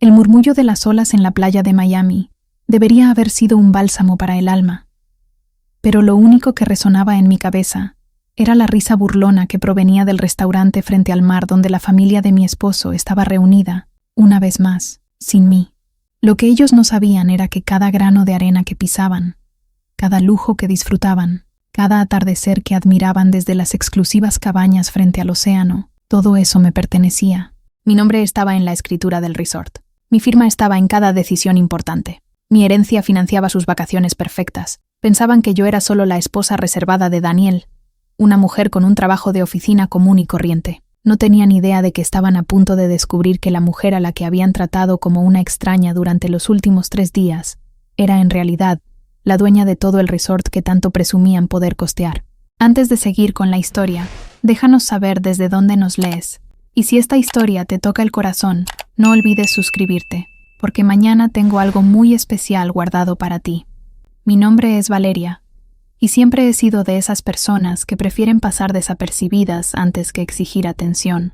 El murmullo de las olas en la playa de Miami debería haber sido un bálsamo para el alma. Pero lo único que resonaba en mi cabeza era la risa burlona que provenía del restaurante frente al mar donde la familia de mi esposo estaba reunida, una vez más, sin mí. Lo que ellos no sabían era que cada grano de arena que pisaban, cada lujo que disfrutaban, cada atardecer que admiraban desde las exclusivas cabañas frente al océano, todo eso me pertenecía. Mi nombre estaba en la escritura del resort. Mi firma estaba en cada decisión importante. Mi herencia financiaba sus vacaciones perfectas. Pensaban que yo era solo la esposa reservada de Daniel, una mujer con un trabajo de oficina común y corriente. No tenían idea de que estaban a punto de descubrir que la mujer a la que habían tratado como una extraña durante los últimos 3 días era en realidad la dueña de todo el resort que tanto presumían poder costear. Antes de seguir con la historia, déjanos saber desde dónde nos lees. Y si esta historia te toca el corazón, no olvides suscribirte, porque mañana tengo algo muy especial guardado para ti. Mi nombre es Valeria, y siempre he sido de esas personas que prefieren pasar desapercibidas antes que exigir atención.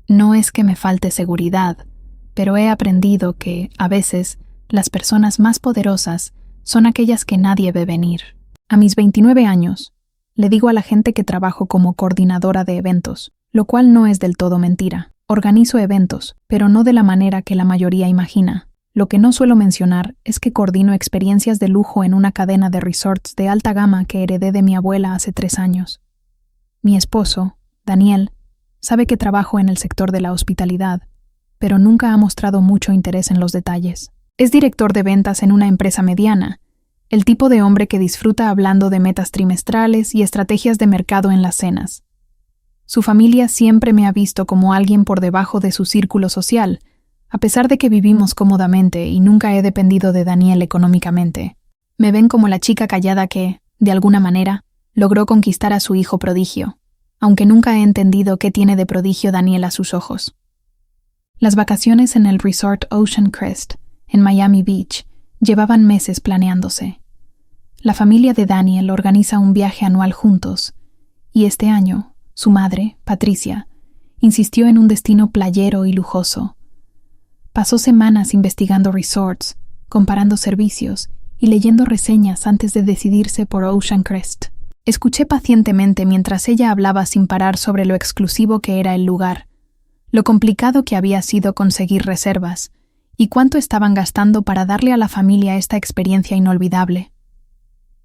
No es que me falte seguridad, pero he aprendido que, a veces, las personas más poderosas son aquellas que nadie ve venir. A mis 29 años, le digo a la gente que trabajo como coordinadora de eventos, lo cual no es del todo mentira. Organizo eventos, pero no de la manera que la mayoría imagina. Lo que no suelo mencionar es que coordino experiencias de lujo en una cadena de resorts de alta gama que heredé de mi abuela hace 3 años. Mi esposo, Daniel, sabe que trabajo en el sector de la hospitalidad, pero nunca ha mostrado mucho interés en los detalles. Es director de ventas en una empresa mediana, el tipo de hombre que disfruta hablando de metas trimestrales y estrategias de mercado en las cenas. Su familia siempre me ha visto como alguien por debajo de su círculo social, a pesar de que vivimos cómodamente y nunca he dependido de Daniel económicamente. Me ven como la chica callada que, de alguna manera, logró conquistar a su hijo prodigio, aunque nunca he entendido qué tiene de prodigio Daniel a sus ojos. Las vacaciones en el resort Ocean Crest, en Miami Beach, llevaban meses planeándose. La familia de Daniel organiza un viaje anual juntos, y este año, su madre, Patricia, insistió en un destino playero y lujoso. Pasó semanas investigando resorts, comparando servicios y leyendo reseñas antes de decidirse por Ocean Crest. Escuché pacientemente mientras ella hablaba sin parar sobre lo exclusivo que era el lugar, lo complicado que había sido conseguir reservas y cuánto estaban gastando para darle a la familia esta experiencia inolvidable.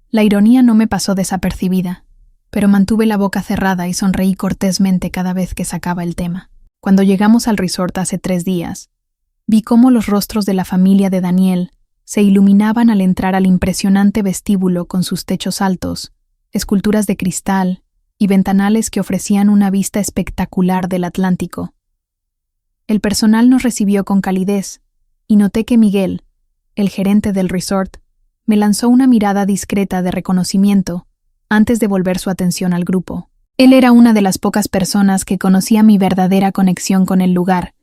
La ironía no me pasó desapercibida, pero mantuve la boca cerrada y sonreí cortésmente cada vez que sacaba el tema. Cuando llegamos al resort hace 3 días, vi cómo los rostros de la familia de Daniel se iluminaban al entrar al impresionante vestíbulo con sus techos altos, esculturas de cristal y ventanales que ofrecían una vista espectacular del Atlántico. El personal nos recibió con calidez y noté que Miguel, el gerente del resort, me lanzó una mirada discreta de reconocimiento antes de volver su atención al grupo. Él era una de las pocas personas que conocía mi verdadera conexión con el lugar,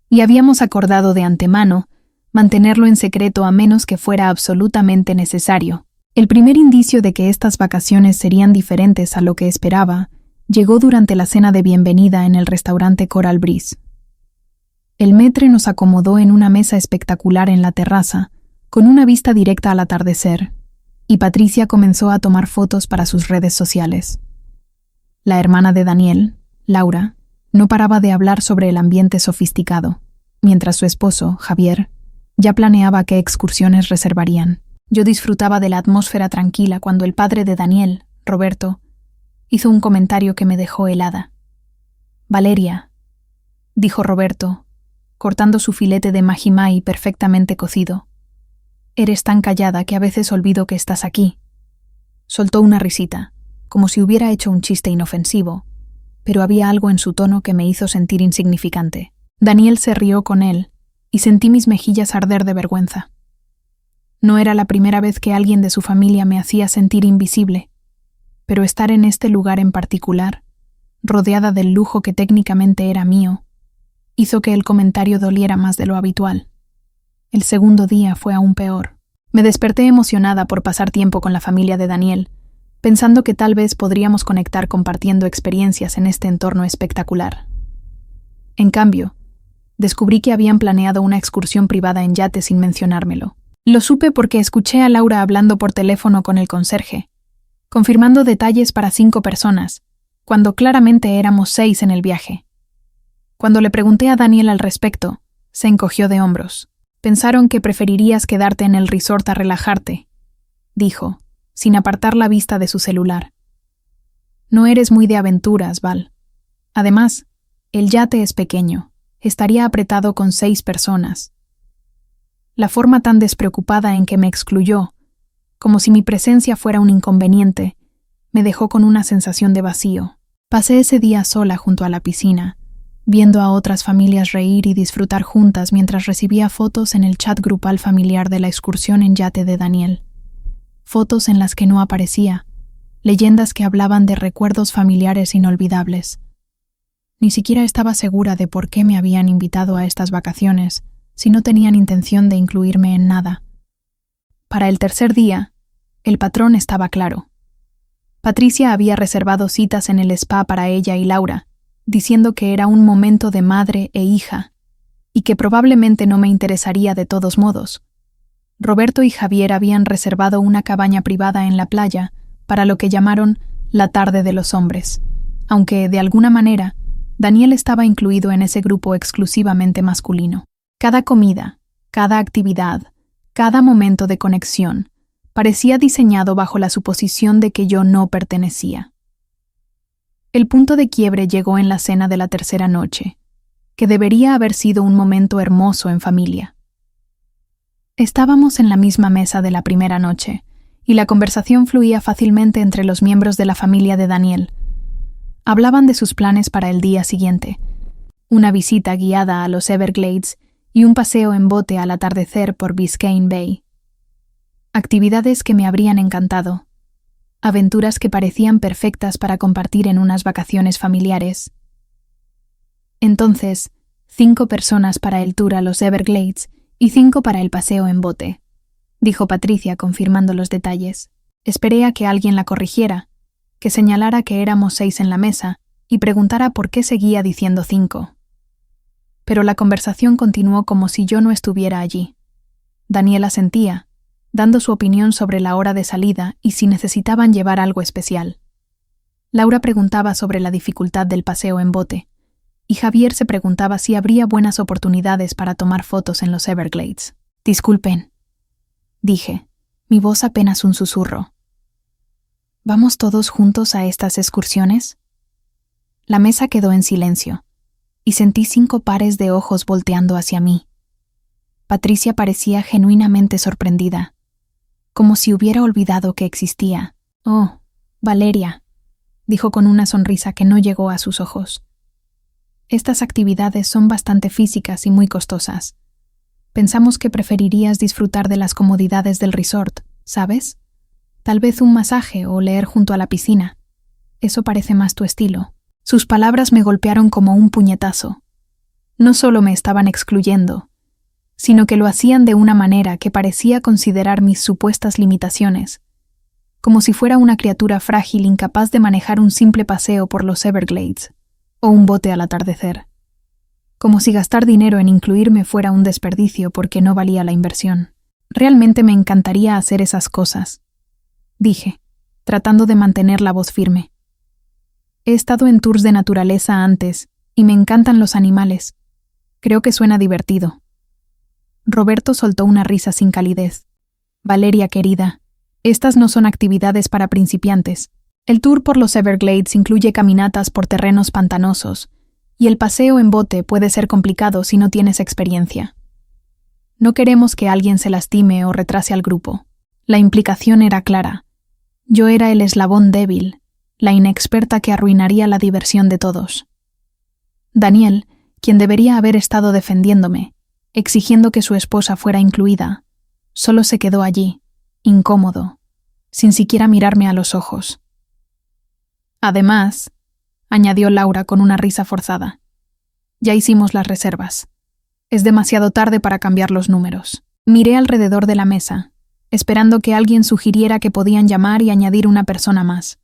y habíamos acordado de antemano mantenerlo en secreto a menos que fuera absolutamente necesario. El primer indicio de que estas vacaciones serían diferentes a lo que esperaba llegó durante la cena de bienvenida en el restaurante Coral Breeze. El maître nos acomodó en una mesa espectacular en la terraza, con una vista directa al atardecer, y Patricia comenzó a tomar fotos para sus redes sociales. La hermana de Daniel, Laura, no paraba de hablar sobre el ambiente sofisticado, mientras su esposo, Javier, ya planeaba qué excursiones reservarían. Yo disfrutaba de la atmósfera tranquila cuando el padre de Daniel, Roberto, hizo un comentario que me dejó helada. «Valeria», dijo Roberto, cortando su filete de mahi-mahi perfectamente cocido. «Eres tan callada que a veces olvido que estás aquí». Soltó una risita, como si hubiera hecho un chiste inofensivo, pero había algo en su tono que me hizo sentir insignificante. Daniel se rió con él, y sentí mis mejillas arder de vergüenza. No era la primera vez que alguien de su familia me hacía sentir invisible, pero estar en este lugar en particular, rodeada del lujo que técnicamente era mío, hizo que el comentario doliera más de lo habitual. El segundo día fue aún peor. Me desperté emocionada por pasar tiempo con la familia de Daniel, pensando que tal vez podríamos conectar compartiendo experiencias en este entorno espectacular. En cambio, descubrí que habían planeado una excursión privada en yate sin mencionármelo. Lo supe porque escuché a Laura hablando por teléfono con el conserje, confirmando detalles para 5 personas, cuando claramente éramos 6 en el viaje. Cuando le pregunté a Daniel al respecto, se encogió de hombros. «Pensaron que preferirías quedarte en el resort a relajarte», dijo, sin apartar la vista de su celular. «No eres muy de aventuras, Val. Además, el yate es pequeño, estaría apretado con 6 personas». La forma tan despreocupada en que me excluyó, como si mi presencia fuera un inconveniente, me dejó con una sensación de vacío. Pasé ese día sola junto a la piscina, viendo a otras familias reír y disfrutar juntas mientras recibía fotos en el chat grupal familiar de la excursión en yate de Daniel. Fotos en las que no aparecía, leyendas que hablaban de recuerdos familiares inolvidables. Ni siquiera estaba segura de por qué me habían invitado a estas vacaciones, si no tenían intención de incluirme en nada. Para el tercer día, el patrón estaba claro. Patricia había reservado citas en el spa para ella y Laura, diciendo que era un momento de madre e hija, y que probablemente no me interesaría de todos modos. Roberto y Javier habían reservado una cabaña privada en la playa para lo que llamaron la tarde de los hombres, aunque, de alguna manera, Daniel estaba incluido en ese grupo exclusivamente masculino. Cada comida, cada actividad, cada momento de conexión, parecía diseñado bajo la suposición de que yo no pertenecía. El punto de quiebre llegó en la cena de la tercera noche, que debería haber sido un momento hermoso en familia. Estábamos en la misma mesa de la primera noche, y la conversación fluía fácilmente entre los miembros de la familia de Daniel. Hablaban de sus planes para el día siguiente, una visita guiada a los Everglades y un paseo en bote al atardecer por Biscayne Bay. Actividades que me habrían encantado, aventuras que parecían perfectas para compartir en unas vacaciones familiares. Entonces, 5 personas para el tour a los Everglades y 5 para el paseo en bote, dijo Patricia confirmando los detalles. Esperé a que alguien la corrigiera, que señalara que éramos 6 en la mesa y preguntara por qué seguía diciendo 5. Pero la conversación continuó como si yo no estuviera allí. Daniel asentía, dando su opinión sobre la hora de salida y si necesitaban llevar algo especial. Laura preguntaba sobre la dificultad del paseo en bote, y Javier se preguntaba si habría buenas oportunidades para tomar fotos en los Everglades. «Disculpen», dije, mi voz apenas un susurro. «¿Vamos todos juntos a estas excursiones?» La mesa quedó en silencio, y sentí 5 pares de ojos volteando hacia mí. Patricia parecía genuinamente sorprendida, como si hubiera olvidado que existía. «Oh, Valeria», dijo con una sonrisa que no llegó a sus ojos. «Estas actividades son bastante físicas y muy costosas. Pensamos que preferirías disfrutar de las comodidades del resort, ¿sabes? Tal vez un masaje o leer junto a la piscina. Eso parece más tu estilo». Sus palabras me golpearon como un puñetazo. No solo me estaban excluyendo, sino que lo hacían de una manera que parecía considerar mis supuestas limitaciones, como si fuera una criatura frágil incapaz de manejar un simple paseo por los Everglades o un bote al atardecer. Como si gastar dinero en incluirme fuera un desperdicio porque no valía la inversión. «Realmente me encantaría hacer esas cosas», dije, tratando de mantener la voz firme. «He estado en tours de naturaleza antes y me encantan los animales. Creo que suena divertido». Roberto soltó una risa sin calidez. «Valeria, querida, estas no son actividades para principiantes. El tour por los Everglades incluye caminatas por terrenos pantanosos, y el paseo en bote puede ser complicado si no tienes experiencia. No queremos que alguien se lastime o retrase al grupo». La implicación era clara. Yo era el eslabón débil, la inexperta que arruinaría la diversión de todos. Daniel, quien debería haber estado defendiéndome, exigiendo que su esposa fuera incluida, solo se quedó allí, incómodo, sin siquiera mirarme a los ojos. «Además», añadió Laura con una risa forzada, «ya hicimos las reservas. Es demasiado tarde para cambiar los números». Miré alrededor de la mesa, esperando que alguien sugiriera que podían llamar y añadir una persona más,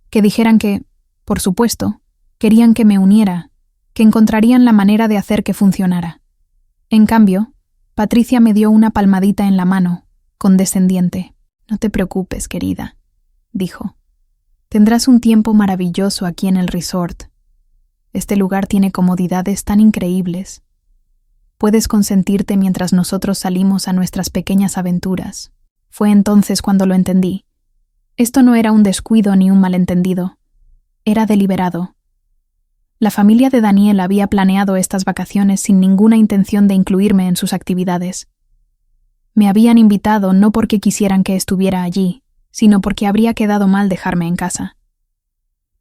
que dijeran que, por supuesto, querían que me uniera, que encontrarían la manera de hacer que funcionara. En cambio, Patricia me dio una palmadita en la mano, condescendiente. «No te preocupes, querida», dijo. «Tendrás un tiempo maravilloso aquí en el resort. Este lugar tiene comodidades tan increíbles. Puedes consentirte mientras nosotros salimos a nuestras pequeñas aventuras». Fue entonces cuando lo entendí. Esto no era un descuido ni un malentendido. Era deliberado. La familia de Daniel había planeado estas vacaciones sin ninguna intención de incluirme en sus actividades. Me habían invitado no porque quisieran que estuviera allí, sino porque habría quedado mal dejarme en casa.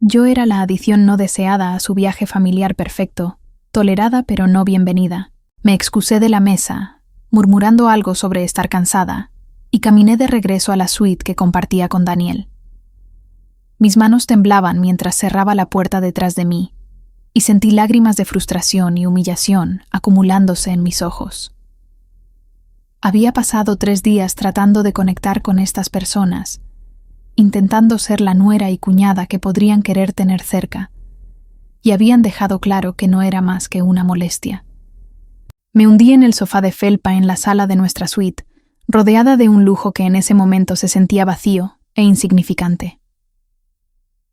Yo era la adición no deseada a su viaje familiar perfecto, tolerada pero no bienvenida. Me excusé de la mesa, murmurando algo sobre estar cansada, y caminé de regreso a la suite que compartía con Daniel. Mis manos temblaban mientras cerraba la puerta detrás de mí, y sentí lágrimas de frustración y humillación acumulándose en mis ojos. Había pasado 3 días tratando de conectar con estas personas, intentando ser la nuera y cuñada que podrían querer tener cerca, y habían dejado claro que no era más que una molestia. Me hundí en el sofá de felpa en la sala de nuestra suite, rodeada de un lujo que en ese momento se sentía vacío e insignificante.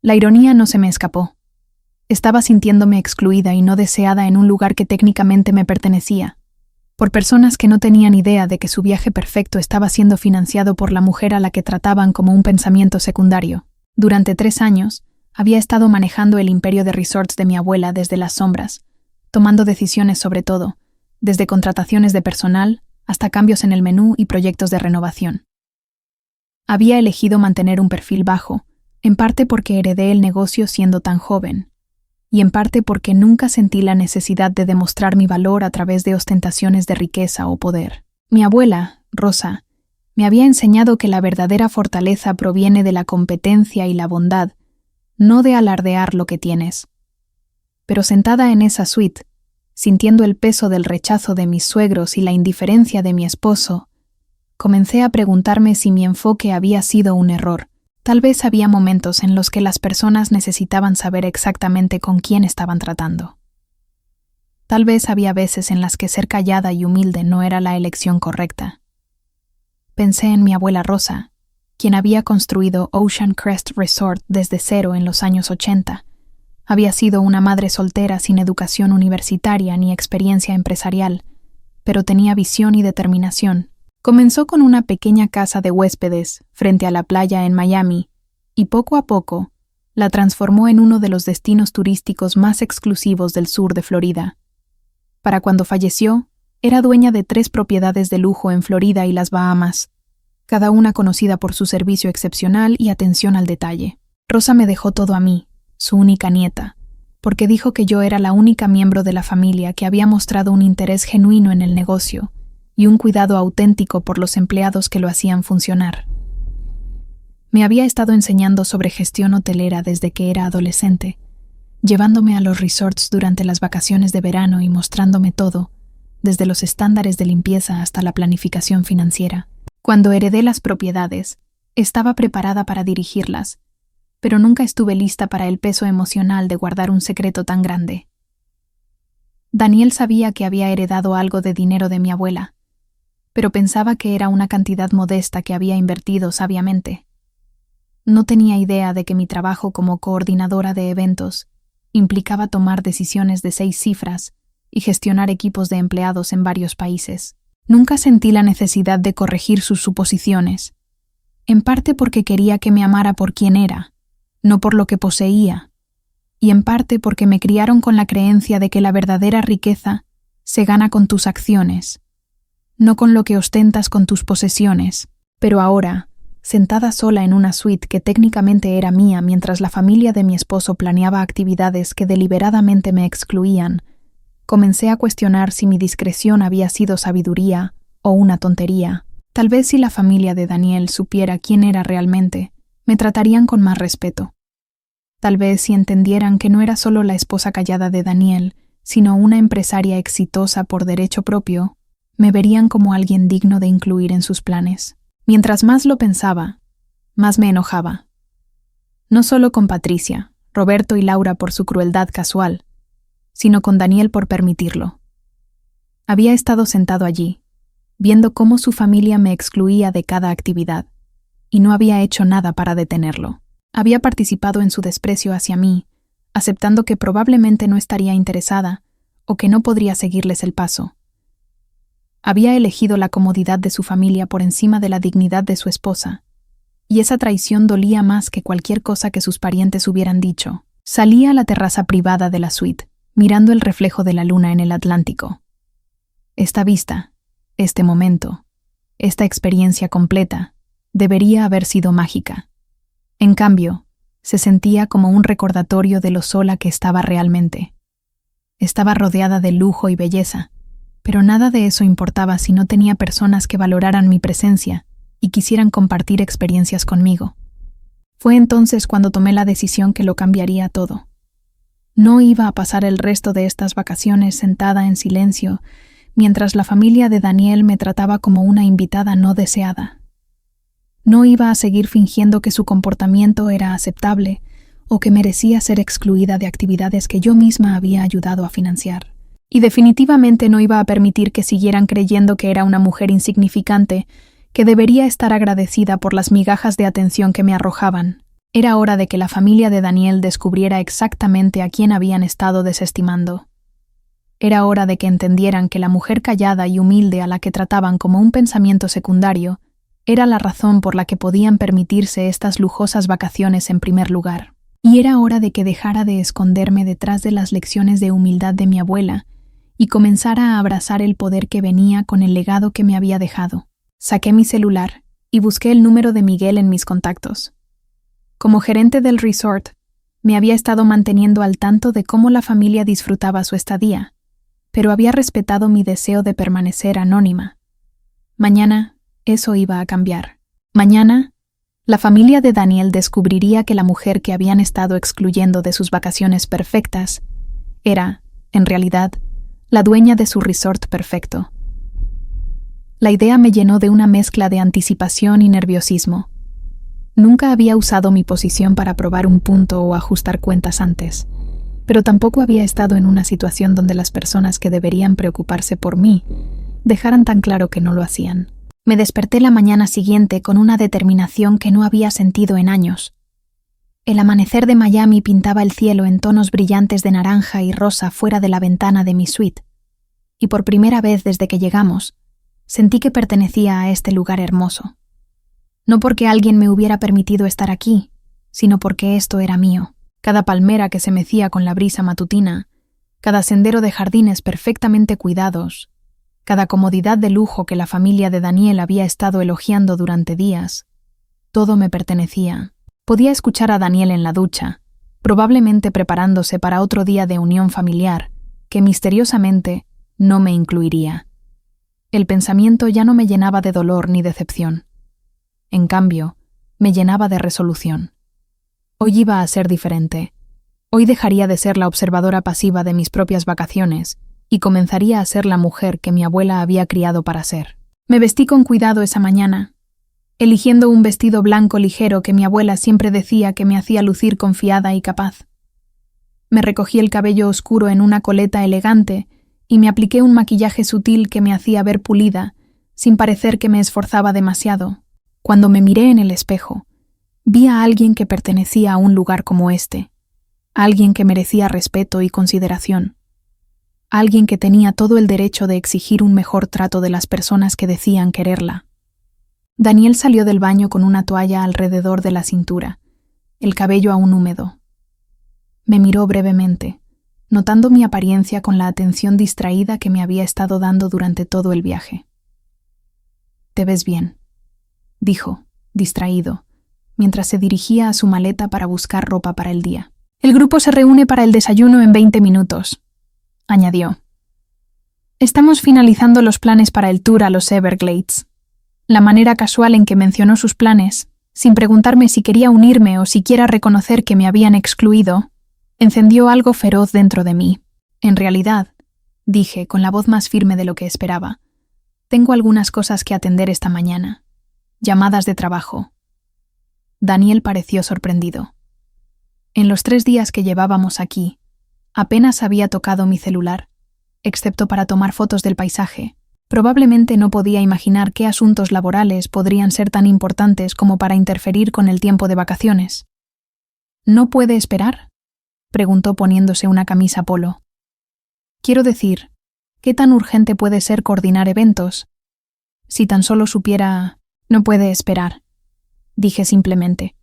La ironía no se me escapó. Estaba sintiéndome excluida y no deseada en un lugar que técnicamente me pertenecía, por personas que no tenían idea de que su viaje perfecto estaba siendo financiado por la mujer a la que trataban como un pensamiento secundario. Durante 3 años, había estado manejando el imperio de resorts de mi abuela desde las sombras, tomando decisiones sobre todo, desde contrataciones de personal hasta cambios en el menú y proyectos de renovación. Había elegido mantener un perfil bajo, en parte porque heredé el negocio siendo tan joven, y en parte porque nunca sentí la necesidad de demostrar mi valor a través de ostentaciones de riqueza o poder. Mi abuela, Rosa, me había enseñado que la verdadera fortaleza proviene de la competencia y la bondad, no de alardear lo que tienes. Pero sentada en esa suite, sintiendo el peso del rechazo de mis suegros y la indiferencia de mi esposo, comencé a preguntarme si mi enfoque había sido un error. Tal vez había momentos en los que las personas necesitaban saber exactamente con quién estaban tratando. Tal vez había veces en las que ser callada y humilde no era la elección correcta. Pensé en mi abuela Rosa, quien había construido Ocean Crest Resort desde cero en los años 80. Había sido una madre soltera sin educación universitaria ni experiencia empresarial, pero tenía visión y determinación. Comenzó con una pequeña casa de huéspedes frente a la playa en Miami y poco a poco la transformó en uno de los destinos turísticos más exclusivos del sur de Florida. Para cuando falleció, era dueña de 3 propiedades de lujo en Florida y las Bahamas, cada una conocida por su servicio excepcional y atención al detalle. Rosa me dejó todo a mí, su única nieta, porque dijo que yo era la única miembro de la familia que había mostrado un interés genuino en el negocio y un cuidado auténtico por los empleados que lo hacían funcionar. Me había estado enseñando sobre gestión hotelera desde que era adolescente, llevándome a los resorts durante las vacaciones de verano y mostrándome todo, desde los estándares de limpieza hasta la planificación financiera. Cuando heredé las propiedades, estaba preparada para dirigirlas, pero nunca estuve lista para el peso emocional de guardar un secreto tan grande. Daniel sabía que había heredado algo de dinero de mi abuela, pero pensaba que era una cantidad modesta que había invertido sabiamente. No tenía idea de que mi trabajo como coordinadora de eventos implicaba tomar decisiones de 6 cifras y gestionar equipos de empleados en varios países. Nunca sentí la necesidad de corregir sus suposiciones, en parte porque quería que me amara por quien era, no por lo que poseía, y en parte porque me criaron con la creencia de que la verdadera riqueza se gana con tus acciones, no con lo que ostentas con tus posesiones. Pero ahora, sentada sola en una suite que técnicamente era mía mientras la familia de mi esposo planeaba actividades que deliberadamente me excluían, comencé a cuestionar si mi discreción había sido sabiduría o una tontería. Tal vez si la familia de Daniel supiera quién era realmente, me tratarían con más respeto. Tal vez si entendieran que no era solo la esposa callada de Daniel, sino una empresaria exitosa por derecho propio, me verían como alguien digno de incluir en sus planes. Mientras más lo pensaba, más me enojaba. No solo con Patricia, Roberto y Laura por su crueldad casual, sino con Daniel por permitirlo. Había estado sentado allí, viendo cómo su familia me excluía de cada actividad, y no había hecho nada para detenerlo. Había participado en su desprecio hacia mí, aceptando que probablemente no estaría interesada o que no podría seguirles el paso. Había elegido la comodidad de su familia por encima de la dignidad de su esposa, y esa traición dolía más que cualquier cosa que sus parientes hubieran dicho. Salí a la terraza privada de la suite, mirando el reflejo de la luna en el Atlántico. Esta vista, este momento, esta experiencia completa, debería haber sido mágica. En cambio, se sentía como un recordatorio de lo sola que estaba realmente. Estaba rodeada de lujo y belleza, pero nada de eso importaba si no tenía personas que valoraran mi presencia y quisieran compartir experiencias conmigo. Fue entonces cuando tomé la decisión que lo cambiaría todo. No iba a pasar el resto de estas vacaciones sentada en silencio mientras la familia de Daniel me trataba como una invitada no deseada. No iba a seguir fingiendo que su comportamiento era aceptable o que merecía ser excluida de actividades que yo misma había ayudado a financiar. Y definitivamente no iba a permitir que siguieran creyendo que era una mujer insignificante, que debería estar agradecida por las migajas de atención que me arrojaban. Era hora de que la familia de Daniel descubriera exactamente a quién habían estado desestimando. Era hora de que entendieran que la mujer callada y humilde a la que trataban como un pensamiento secundario era la razón por la que podían permitirse estas lujosas vacaciones en primer lugar. Y era hora de que dejara de esconderme detrás de las lecciones de humildad de mi abuela y comenzara a abrazar el poder que venía con el legado que me había dejado. Saqué mi celular y busqué el número de Miguel en mis contactos. Como gerente del resort, me había estado manteniendo al tanto de cómo la familia disfrutaba su estadía, pero había respetado mi deseo de permanecer anónima. Mañana, eso iba a cambiar. Mañana, la familia de Daniel descubriría que la mujer que habían estado excluyendo de sus vacaciones perfectas era, en realidad, la dueña de su resort perfecto. La idea me llenó de una mezcla de anticipación y nerviosismo. Nunca había usado mi posición para probar un punto o ajustar cuentas antes, pero tampoco había estado en una situación donde las personas que deberían preocuparse por mí dejaran tan claro que no lo hacían. Me desperté la mañana siguiente con una determinación que no había sentido en años. El amanecer de Miami pintaba el cielo en tonos brillantes de naranja y rosa fuera de la ventana de mi suite, y por primera vez desde que llegamos, sentí que pertenecía a este lugar hermoso. No porque alguien me hubiera permitido estar aquí, sino porque esto era mío. Cada palmera que se mecía con la brisa matutina, cada sendero de jardines perfectamente cuidados, cada comodidad de lujo que la familia de Daniel había estado elogiando durante días, todo me pertenecía. Podía escuchar a Daniel en la ducha, probablemente preparándose para otro día de unión familiar, que misteriosamente no me incluiría. El pensamiento ya no me llenaba de dolor ni decepción. En cambio, me llenaba de resolución. Hoy iba a ser diferente. Hoy dejaría de ser la observadora pasiva de mis propias vacaciones y comenzaría a ser la mujer que mi abuela había criado para ser. Me vestí con cuidado esa mañana, eligiendo un vestido blanco ligero que mi abuela siempre decía que me hacía lucir confiada y capaz. Me recogí el cabello oscuro en una coleta elegante y me apliqué un maquillaje sutil que me hacía ver pulida, sin parecer que me esforzaba demasiado. Cuando me miré en el espejo, vi a alguien que pertenecía a un lugar como este, alguien que merecía respeto y consideración, alguien que tenía todo el derecho de exigir un mejor trato de las personas que decían quererla. Daniel salió del baño con una toalla alrededor de la cintura, el cabello aún húmedo. Me miró brevemente, notando mi apariencia con la atención distraída que me había estado dando durante todo el viaje. «Te ves bien», dijo, distraído, mientras se dirigía a su maleta para buscar ropa para el día. «El grupo se reúne para el desayuno en 20 minutos», añadió. «Estamos finalizando los planes para el tour a los Everglades». La manera casual en que mencionó sus planes, sin preguntarme si quería unirme o siquiera reconocer que me habían excluido, encendió algo feroz dentro de mí. «En realidad», dije con la voz más firme de lo que esperaba, «tengo algunas cosas que atender esta mañana. Llamadas de trabajo». Daniel pareció sorprendido. En los 3 días que llevábamos aquí, apenas había tocado mi celular. excepto para tomar fotos del paisaje. Probablemente no podía imaginar qué asuntos laborales podrían ser tan importantes como para interferir con el tiempo de vacaciones. ¿No puede esperar?, preguntó poniéndose una camisa polo. Quiero decir, ¿qué tan urgente puede ser coordinar eventos? Si tan solo supiera... No puede esperar, dije simplemente.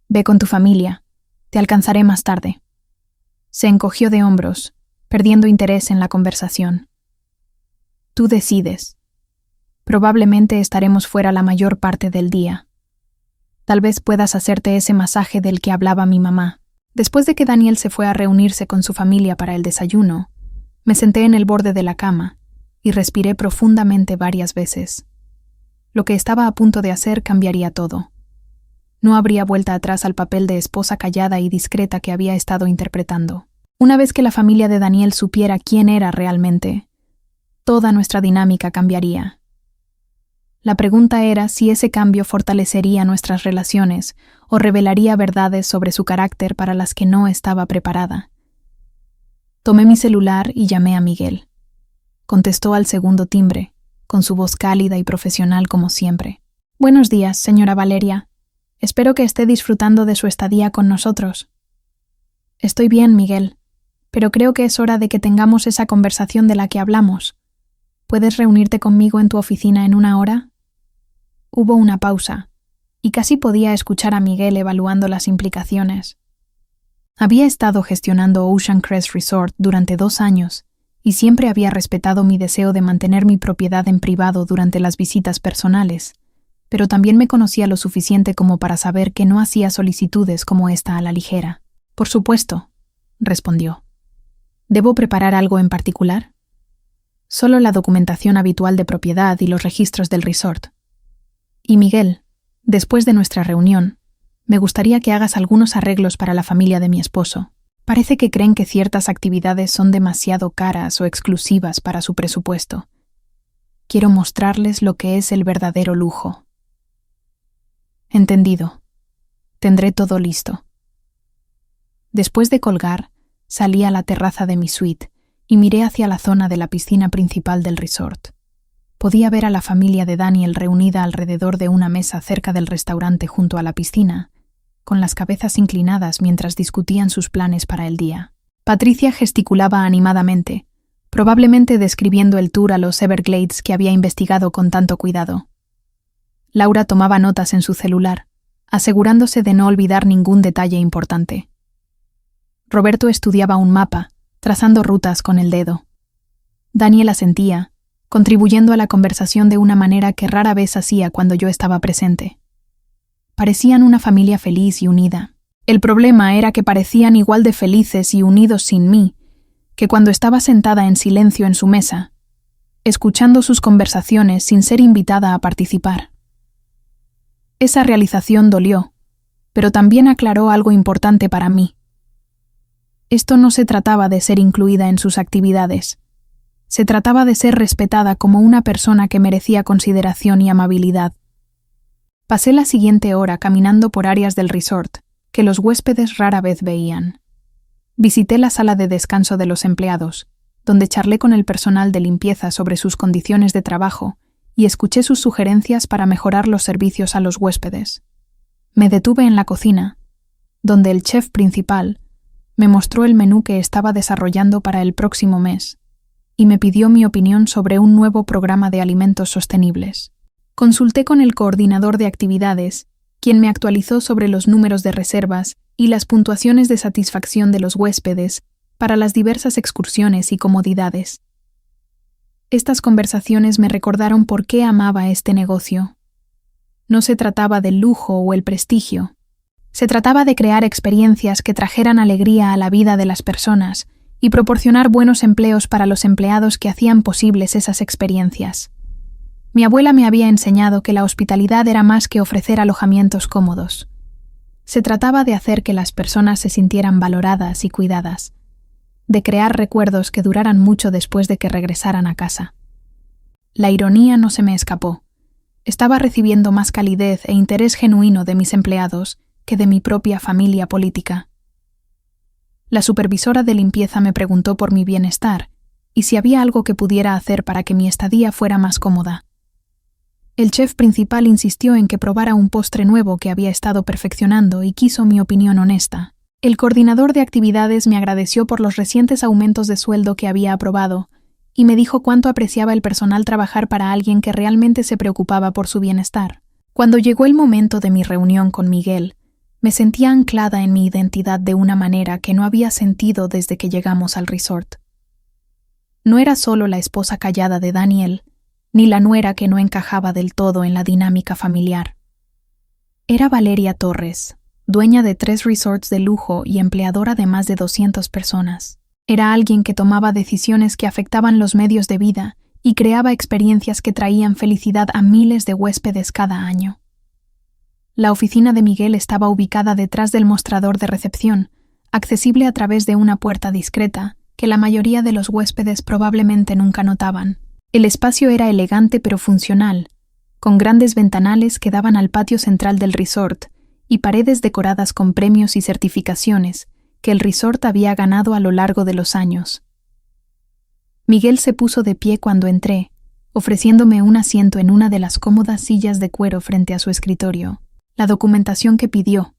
Ve con tu familia. Te alcanzaré más tarde. Se encogió de hombros, perdiendo interés en la conversación. Tú decides. Probablemente estaremos fuera la mayor parte del día. Tal vez puedas hacerte ese masaje del que hablaba mi mamá. Después de que Daniel se fue a reunirse con su familia para el desayuno, me senté en el borde de la cama y respiré profundamente varias veces. Lo que estaba a punto de hacer cambiaría todo. No habría vuelta atrás al papel de esposa callada y discreta que había estado interpretando. Una vez que la familia de Daniel supiera quién era realmente, toda nuestra dinámica cambiaría. La pregunta era si ese cambio fortalecería nuestras relaciones o revelaría verdades sobre su carácter para las que no estaba preparada. Tomé mi celular y llamé a Miguel. Contestó al segundo timbre, con su voz cálida y profesional como siempre. Buenos días, señora Valeria. Espero que esté disfrutando de su estadía con nosotros. Estoy bien, Miguel, pero creo que es hora de que tengamos esa conversación de la que hablamos. ¿Puedes reunirte conmigo en tu oficina en 1 hora? Hubo una pausa, y casi podía escuchar a Miguel evaluando las implicaciones. Había estado gestionando Ocean Crest Resort durante 2 años, y siempre había respetado mi deseo de mantener mi propiedad en privado durante las visitas personales, pero también me conocía lo suficiente como para saber que no hacía solicitudes como esta a la ligera. Por supuesto, respondió. ¿Debo preparar algo en particular? Solo la documentación habitual de propiedad y los registros del resort. Y Miguel, después de nuestra reunión, me gustaría que hagas algunos arreglos para la familia de mi esposo. Parece que creen que ciertas actividades son demasiado caras o exclusivas para su presupuesto. Quiero mostrarles lo que es el verdadero lujo. Entendido. Tendré todo listo. Después de colgar, salí a la terraza de mi suite y miré hacia la zona de la piscina principal del resort. Podía ver a la familia de Daniel reunida alrededor de una mesa cerca del restaurante junto a la piscina, con las cabezas inclinadas mientras discutían sus planes para el día. Patricia gesticulaba animadamente, probablemente describiendo el tour a los Everglades que había investigado con tanto cuidado. Laura tomaba notas en su celular, asegurándose de no olvidar ningún detalle importante. Roberto estudiaba un mapa, trazando rutas con el dedo. Daniel asentía, contribuyendo a la conversación de una manera que rara vez hacía cuando yo estaba presente. Parecían una familia feliz y unida. El problema era que parecían igual de felices y unidos sin mí, que cuando estaba sentada en silencio en su mesa, escuchando sus conversaciones sin ser invitada a participar. Esa realización dolió, pero también aclaró algo importante para mí. Esto no se trataba de ser incluida en sus actividades. Se trataba de ser respetada como una persona que merecía consideración y amabilidad. Pasé la siguiente hora caminando por áreas del resort que los huéspedes rara vez veían. Visité la sala de descanso de los empleados, donde charlé con el personal de limpieza sobre sus condiciones de trabajo y escuché sus sugerencias para mejorar los servicios a los huéspedes. Me detuve en la cocina, donde el chef principal me mostró el menú que estaba desarrollando para el próximo mes y me pidió mi opinión sobre un nuevo programa de alimentos sostenibles. Consulté con el coordinador de actividades, quien me actualizó sobre los números de reservas y las puntuaciones de satisfacción de los huéspedes para las diversas excursiones y comodidades. Estas conversaciones me recordaron por qué amaba este negocio. No se trataba del lujo o el prestigio. Se trataba de crear experiencias que trajeran alegría a la vida de las personas y proporcionar buenos empleos para los empleados que hacían posibles esas experiencias. Mi abuela me había enseñado que la hospitalidad era más que ofrecer alojamientos cómodos. Se trataba de hacer que las personas se sintieran valoradas y cuidadas, de crear recuerdos que duraran mucho después de que regresaran a casa. La ironía no se me escapó. Estaba recibiendo más calidez e interés genuino de mis empleados que de mi propia familia política. La supervisora de limpieza me preguntó por mi bienestar, y si había algo que pudiera hacer para que mi estadía fuera más cómoda. El chef principal insistió en que probara un postre nuevo que había estado perfeccionando y quiso mi opinión honesta. El coordinador de actividades me agradeció por los recientes aumentos de sueldo que había aprobado y me dijo cuánto apreciaba el personal trabajar para alguien que realmente se preocupaba por su bienestar. Cuando llegó el momento de mi reunión con Miguel, me sentía anclada en mi identidad de una manera que no había sentido desde que llegamos al resort. No era solo la esposa callada de Daniel, ni la nuera que no encajaba del todo en la dinámica familiar. Era Valeria Torres, dueña de 3 resorts de lujo y empleadora de más de 200 personas. Era alguien que tomaba decisiones que afectaban los medios de vida y creaba experiencias que traían felicidad a miles de huéspedes cada año. La oficina de Miguel estaba ubicada detrás del mostrador de recepción, accesible a través de una puerta discreta que la mayoría de los huéspedes probablemente nunca notaban. El espacio era elegante pero funcional, con grandes ventanales que daban al patio central del resort y paredes decoradas con premios y certificaciones que el resort había ganado a lo largo de los años. Miguel se puso de pie cuando entré, ofreciéndome un asiento en una de las cómodas sillas de cuero frente a su escritorio. La documentación que pidió,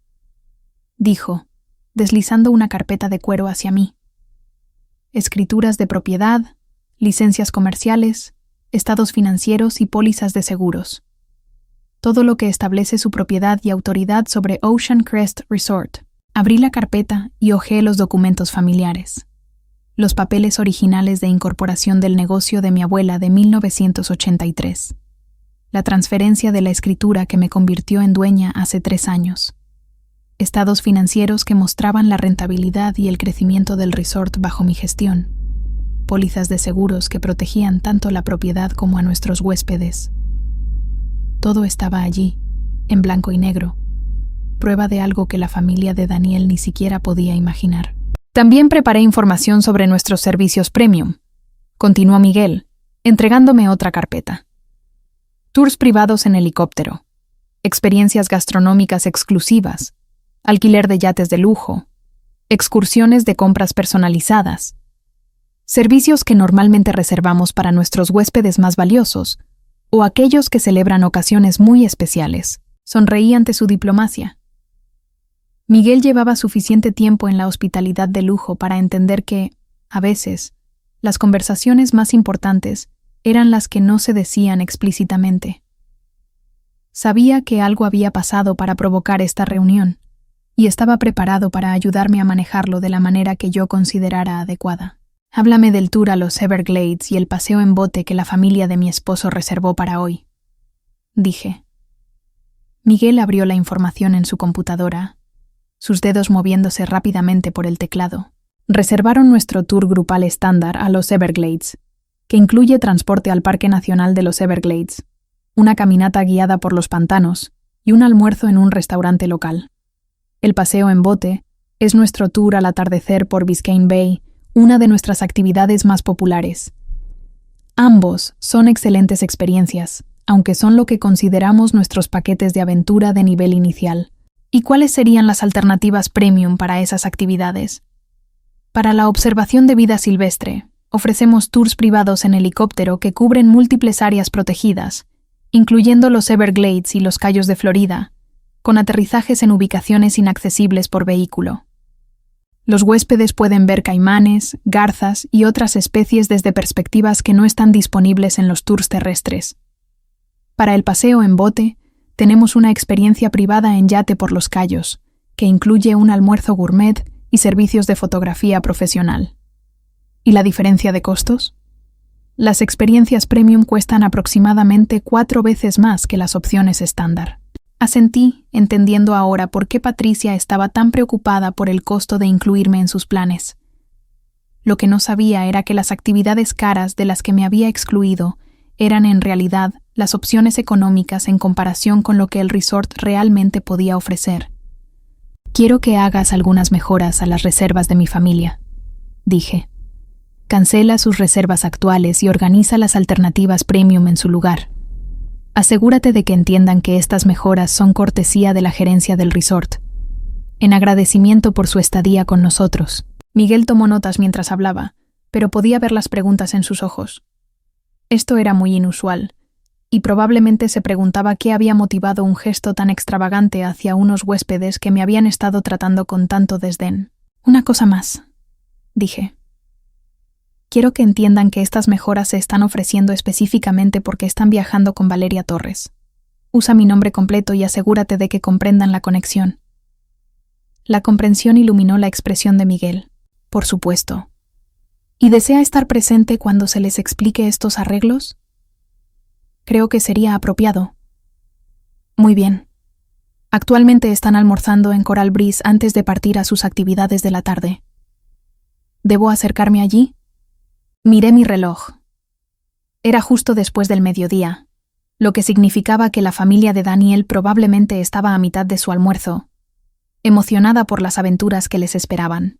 dijo, deslizando una carpeta de cuero hacia mí. Escrituras de propiedad, licencias comerciales, estados financieros y pólizas de seguros. Todo lo que establece su propiedad y autoridad sobre Ocean Crest Resort. Abrí la carpeta y hojeé los documentos familiares. Los papeles originales de incorporación del negocio de mi abuela de 1983. La transferencia de la escritura que me convirtió en dueña hace 3 años. Estados financieros que mostraban la rentabilidad y el crecimiento del resort bajo mi gestión. Pólizas de seguros que protegían tanto la propiedad como a nuestros huéspedes. Todo estaba allí, en blanco y negro, prueba de algo que la familia de Daniel ni siquiera podía imaginar. También preparé información sobre nuestros servicios premium, continuó Miguel, entregándome otra carpeta. Tours privados en helicóptero, experiencias gastronómicas exclusivas, alquiler de yates de lujo, excursiones de compras personalizadas, servicios que normalmente reservamos para nuestros huéspedes más valiosos o aquellos que celebran ocasiones muy especiales. Sonreí ante su diplomacia. Miguel llevaba suficiente tiempo en la hospitalidad de lujo para entender que, a veces, las conversaciones más importantes eran las que no se decían explícitamente. Sabía que algo había pasado para provocar esta reunión, y estaba preparado para ayudarme a manejarlo de la manera que yo considerara adecuada. Háblame del tour a los Everglades y el paseo en bote que la familia de mi esposo reservó para hoy, dije. Miguel abrió la información en su computadora, sus dedos moviéndose rápidamente por el teclado. Reservaron nuestro tour grupal estándar a los Everglades, que incluye transporte al Parque Nacional de los Everglades, una caminata guiada por los pantanos y un almuerzo en un restaurante local. El paseo en bote es nuestro tour al atardecer por Biscayne Bay, una de nuestras actividades más populares. Ambos son excelentes experiencias, aunque son lo que consideramos nuestros paquetes de aventura de nivel inicial. ¿Y cuáles serían las alternativas premium para esas actividades? Para la observación de vida silvestre, ofrecemos tours privados en helicóptero que cubren múltiples áreas protegidas, incluyendo los Everglades y los Cayos de Florida, con aterrizajes en ubicaciones inaccesibles por vehículo. Los huéspedes pueden ver caimanes, garzas y otras especies desde perspectivas que no están disponibles en los tours terrestres. Para el paseo en bote, tenemos una experiencia privada en yate por los Cayos, que incluye un almuerzo gourmet y servicios de fotografía profesional. ¿Y la diferencia de costos? Las experiencias premium cuestan aproximadamente 4 veces más que las opciones estándar. Asentí, entendiendo ahora por qué Patricia estaba tan preocupada por el costo de incluirme en sus planes. Lo que no sabía era que las actividades caras de las que me había excluido eran en realidad las opciones económicas en comparación con lo que el resort realmente podía ofrecer. Quiero que hagas algunas mejoras a las reservas de mi familia, dije. Cancela sus reservas actuales y organiza las alternativas premium en su lugar. Asegúrate de que entiendan que estas mejoras son cortesía de la gerencia del resort, en agradecimiento por su estadía con nosotros. Miguel tomó notas mientras hablaba, pero podía ver las preguntas en sus ojos. Esto era muy inusual, y probablemente se preguntaba qué había motivado un gesto tan extravagante hacia unos huéspedes que me habían estado tratando con tanto desdén. «Una cosa más», dije. «Quiero que entiendan que estas mejoras se están ofreciendo específicamente porque están viajando con Valeria Torres. Usa mi nombre completo y asegúrate de que comprendan la conexión». La comprensión iluminó la expresión de Miguel. «Por supuesto. ¿Y desea estar presente cuando se les explique estos arreglos? Creo que sería apropiado». «Muy bien. Actualmente están almorzando en Coral Breeze antes de partir a sus actividades de la tarde. ¿Debo acercarme allí?» Miré mi reloj. Era justo después del mediodía, lo que significaba que la familia de Daniel probablemente estaba a mitad de su almuerzo, emocionada por las aventuras que les esperaban.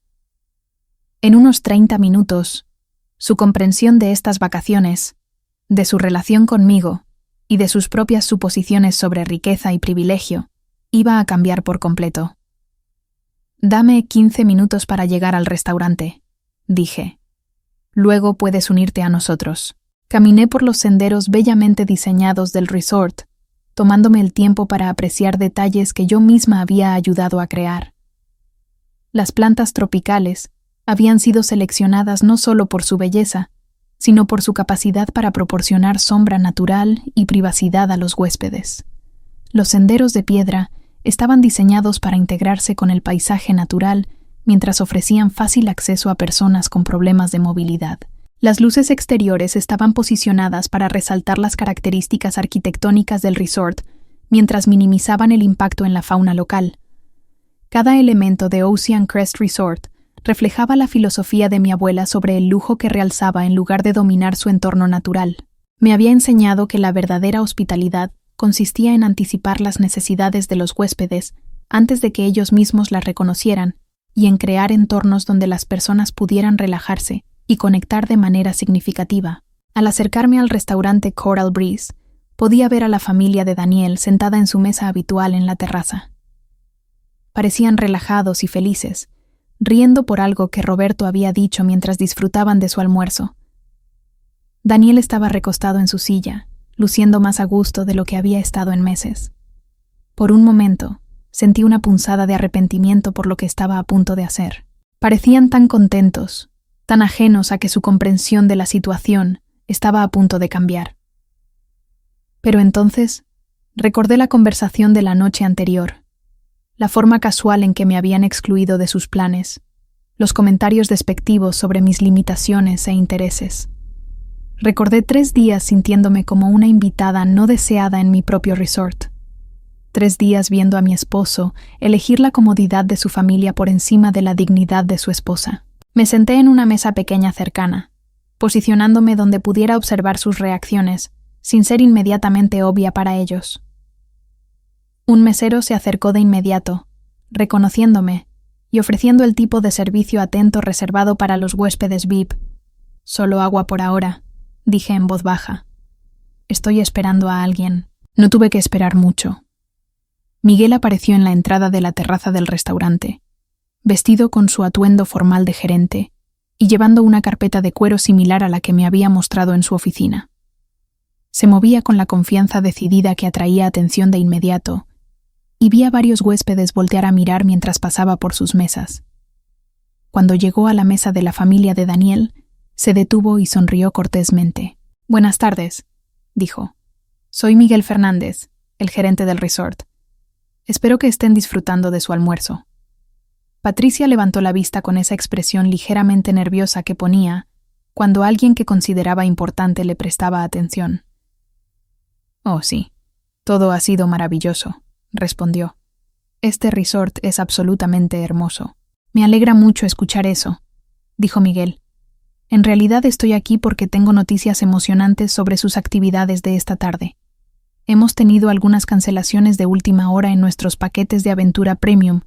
En unos 30 minutos, su comprensión de estas vacaciones, de su relación conmigo y de sus propias suposiciones sobre riqueza y privilegio, iba a cambiar por completo. «Dame 15 minutos para llegar al restaurante», dije. «Luego puedes unirte a nosotros». Caminé por los senderos bellamente diseñados del resort, tomándome el tiempo para apreciar detalles que yo misma había ayudado a crear. Las plantas tropicales habían sido seleccionadas no solo por su belleza, sino por su capacidad para proporcionar sombra natural y privacidad a los huéspedes. Los senderos de piedra estaban diseñados para integrarse con el paisaje natural mientras ofrecían fácil acceso a personas con problemas de movilidad. Las luces exteriores estaban posicionadas para resaltar las características arquitectónicas del resort, mientras minimizaban el impacto en la fauna local. Cada elemento de Ocean Crest Resort reflejaba la filosofía de mi abuela sobre el lujo que realzaba en lugar de dominar su entorno natural. Me había enseñado que la verdadera hospitalidad consistía en anticipar las necesidades de los huéspedes antes de que ellos mismos las reconocieran y en crear entornos donde las personas pudieran relajarse y conectar de manera significativa. Al acercarme al restaurante Coral Breeze, podía ver a la familia de Daniel sentada en su mesa habitual en la terraza. Parecían relajados y felices, riendo por algo que Roberto había dicho mientras disfrutaban de su almuerzo. Daniel estaba recostado en su silla, luciendo más a gusto de lo que había estado en meses. Por un momento, sentí una punzada de arrepentimiento por lo que estaba a punto de hacer. Parecían tan contentos, tan ajenos a que su comprensión de la situación estaba a punto de cambiar. Pero entonces, recordé la conversación de la noche anterior, la forma casual en que me habían excluido de sus planes, los comentarios despectivos sobre mis limitaciones e intereses. Recordé 3 días sintiéndome como una invitada no deseada en mi propio resort. 3 días viendo a mi esposo elegir la comodidad de su familia por encima de la dignidad de su esposa. Me senté en una mesa pequeña cercana, posicionándome donde pudiera observar sus reacciones, sin ser inmediatamente obvia para ellos. Un mesero se acercó de inmediato, reconociéndome y ofreciendo el tipo de servicio atento reservado para los huéspedes VIP. «Solo agua por ahora», dije en voz baja. «Estoy esperando a alguien». No tuve que esperar mucho. Miguel apareció en la entrada de la terraza del restaurante, vestido con su atuendo formal de gerente y llevando una carpeta de cuero similar a la que me había mostrado en su oficina. Se movía con la confianza decidida que atraía atención de inmediato, y vi a varios huéspedes voltear a mirar mientras pasaba por sus mesas. Cuando llegó a la mesa de la familia de Daniel, se detuvo y sonrió cortésmente. «Buenas tardes», dijo. «Soy Miguel Fernández, el gerente del resort. Espero que estén disfrutando de su almuerzo». Patricia levantó la vista con esa expresión ligeramente nerviosa que ponía cuando alguien que consideraba importante le prestaba atención. «Oh, sí, todo ha sido maravilloso», respondió. «Este resort es absolutamente hermoso». «Me alegra mucho escuchar eso», dijo Miguel. «En realidad estoy aquí porque tengo noticias emocionantes sobre sus actividades de esta tarde. Hemos tenido algunas cancelaciones de última hora en nuestros paquetes de aventura premium,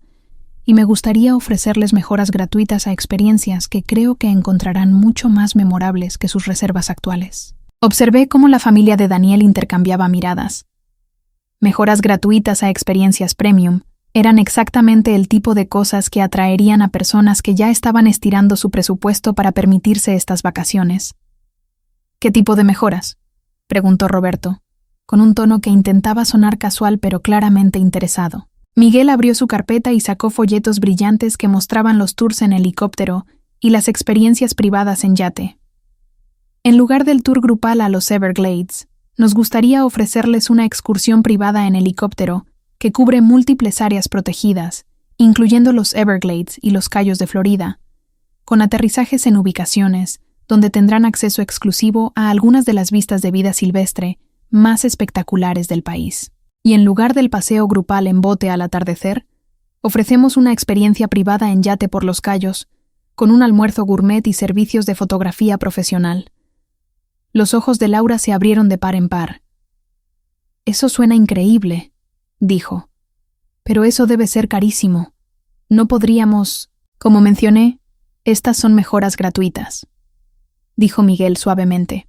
y me gustaría ofrecerles mejoras gratuitas a experiencias que creo que encontrarán mucho más memorables que sus reservas actuales». Observé cómo la familia de Daniel intercambiaba miradas. Mejoras gratuitas a experiencias premium Eran exactamente el tipo de cosas que atraerían a personas que ya estaban estirando su presupuesto para permitirse estas vacaciones. ¿Qué tipo de mejoras?, preguntó Roberto, con un tono que intentaba sonar casual pero claramente interesado. Miguel abrió su carpeta y sacó folletos brillantes que mostraban los tours en helicóptero y las experiencias privadas en yate. En lugar del tour grupal a los Everglades, nos gustaría ofrecerles una excursión privada en helicóptero que cubre múltiples áreas protegidas, incluyendo los Everglades y los Cayos de Florida, con aterrizajes en ubicaciones donde tendrán acceso exclusivo a algunas de las vistas de vida silvestre más espectaculares del país. Y en lugar del paseo grupal en bote al atardecer, ofrecemos una experiencia privada en yate por los Cayos, con un almuerzo gourmet y servicios de fotografía profesional. Los ojos de Laura se abrieron de par en par. «Eso suena increíble», dijo. «Pero eso debe ser carísimo. No podríamos...» «Como mencioné, estas son mejoras gratuitas», dijo Miguel suavemente.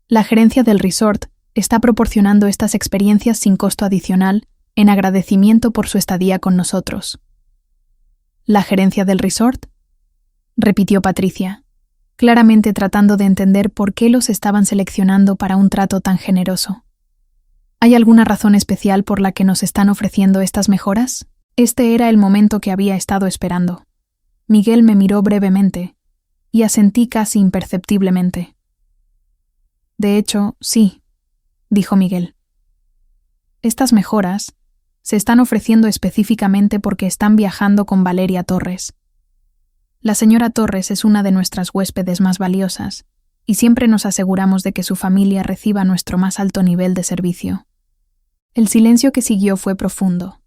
«La gerencia del resort está proporcionando estas experiencias sin costo adicional en agradecimiento por su estadía con nosotros». «¿La gerencia del resort?», repitió Patricia, claramente tratando de entender por qué los estaban seleccionando para un trato tan generoso. ¿Hay alguna razón especial por la que nos están ofreciendo estas mejoras? Este era el momento que había estado esperando. Miguel me miró brevemente y asentí casi imperceptiblemente. «De hecho, sí», dijo Miguel. «Estas mejoras se están ofreciendo específicamente porque están viajando con Valeria Torres. La señora Torres es una de nuestras huéspedes más valiosas y siempre nos aseguramos de que su familia reciba nuestro más alto nivel de servicio». El silencio que siguió fue profundo.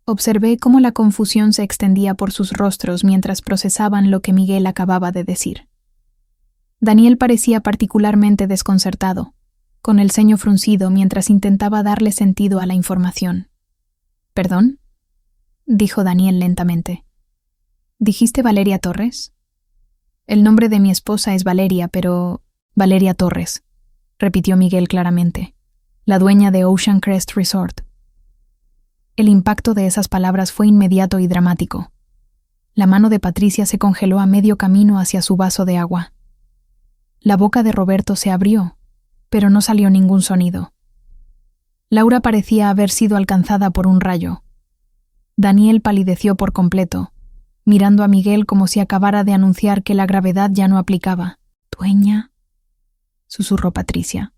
Observé cómo la confusión se extendía por sus rostros mientras procesaban lo que Miguel acababa de decir. Daniel parecía particularmente desconcertado, con el ceño fruncido mientras intentaba darle sentido a la información. «¿Perdón?», dijo Daniel lentamente. «¿Dijiste Valeria Torres?». «El nombre de mi esposa es Valeria, pero...» «Valeria Torres», repitió Miguel claramente. «La dueña de Ocean Crest Resort». El impacto de esas palabras fue inmediato y dramático. La mano de Patricia se congeló a medio camino hacia su vaso de agua. La boca de Roberto se abrió, pero no salió ningún sonido. Laura parecía haber sido alcanzada por un rayo. Daniel palideció por completo, mirando a Miguel como si acabara de anunciar que la gravedad ya no aplicaba. «¿Dueña?», susurró Patricia.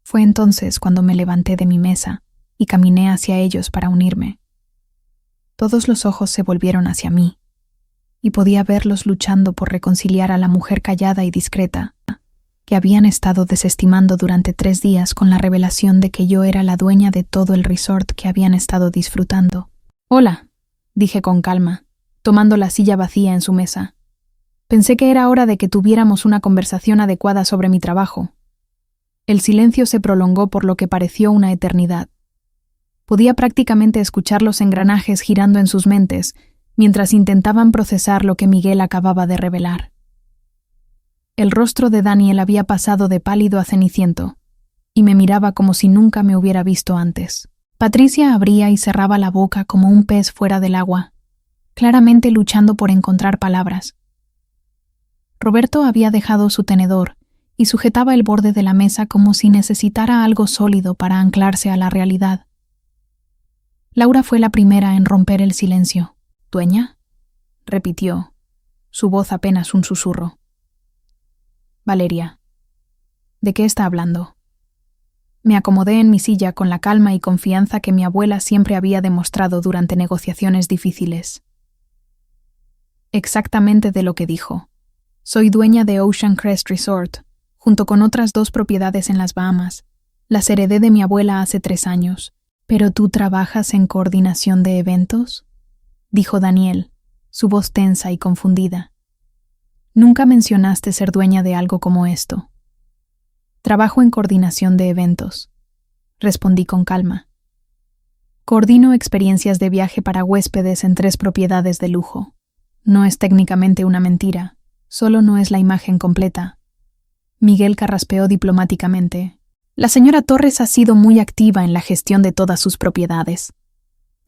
Fue entonces cuando me levanté de mi mesa y caminé hacia ellos para unirme. Todos los ojos se volvieron hacia mí, y podía verlos luchando por reconciliar a la mujer callada y discreta, que habían estado desestimando durante 3 días con la revelación de que yo era la dueña de todo el resort que habían estado disfrutando. «Hola», dije con calma, tomando la silla vacía en su mesa. «Pensé que era hora de que tuviéramos una conversación adecuada sobre mi trabajo». El silencio se prolongó por lo que pareció una eternidad. Podía prácticamente escuchar los engranajes girando en sus mentes mientras intentaban procesar lo que Miguel acababa de revelar. El rostro de Daniel había pasado de pálido a ceniciento, y me miraba como si nunca me hubiera visto antes. Patricia abría y cerraba la boca como un pez fuera del agua, claramente luchando por encontrar palabras. Roberto había dejado su tenedor y sujetaba el borde de la mesa como si necesitara algo sólido para anclarse a la realidad. Laura fue la primera en romper el silencio. «¿Dueña?», repitió, su voz apenas un susurro. «Valeria, ¿de qué está hablando?». Me acomodé en mi silla con la calma y confianza que mi abuela siempre había demostrado durante negociaciones difíciles. «Exactamente de lo que dijo. Soy dueña de Ocean Crest Resort, junto con otras 2 propiedades en las Bahamas. Las heredé de mi abuela hace 3 años. ¿Pero tú trabajas en coordinación de eventos?», dijo Daniel, su voz tensa y confundida. «Nunca mencionaste ser dueña de algo como esto». «Trabajo en coordinación de eventos», respondí con calma. «Coordino experiencias de viaje para huéspedes en 3 propiedades de lujo. No es técnicamente una mentira, solo no es la imagen completa». Miguel carraspeó diplomáticamente. «La señora Torres ha sido muy activa en la gestión de todas sus propiedades.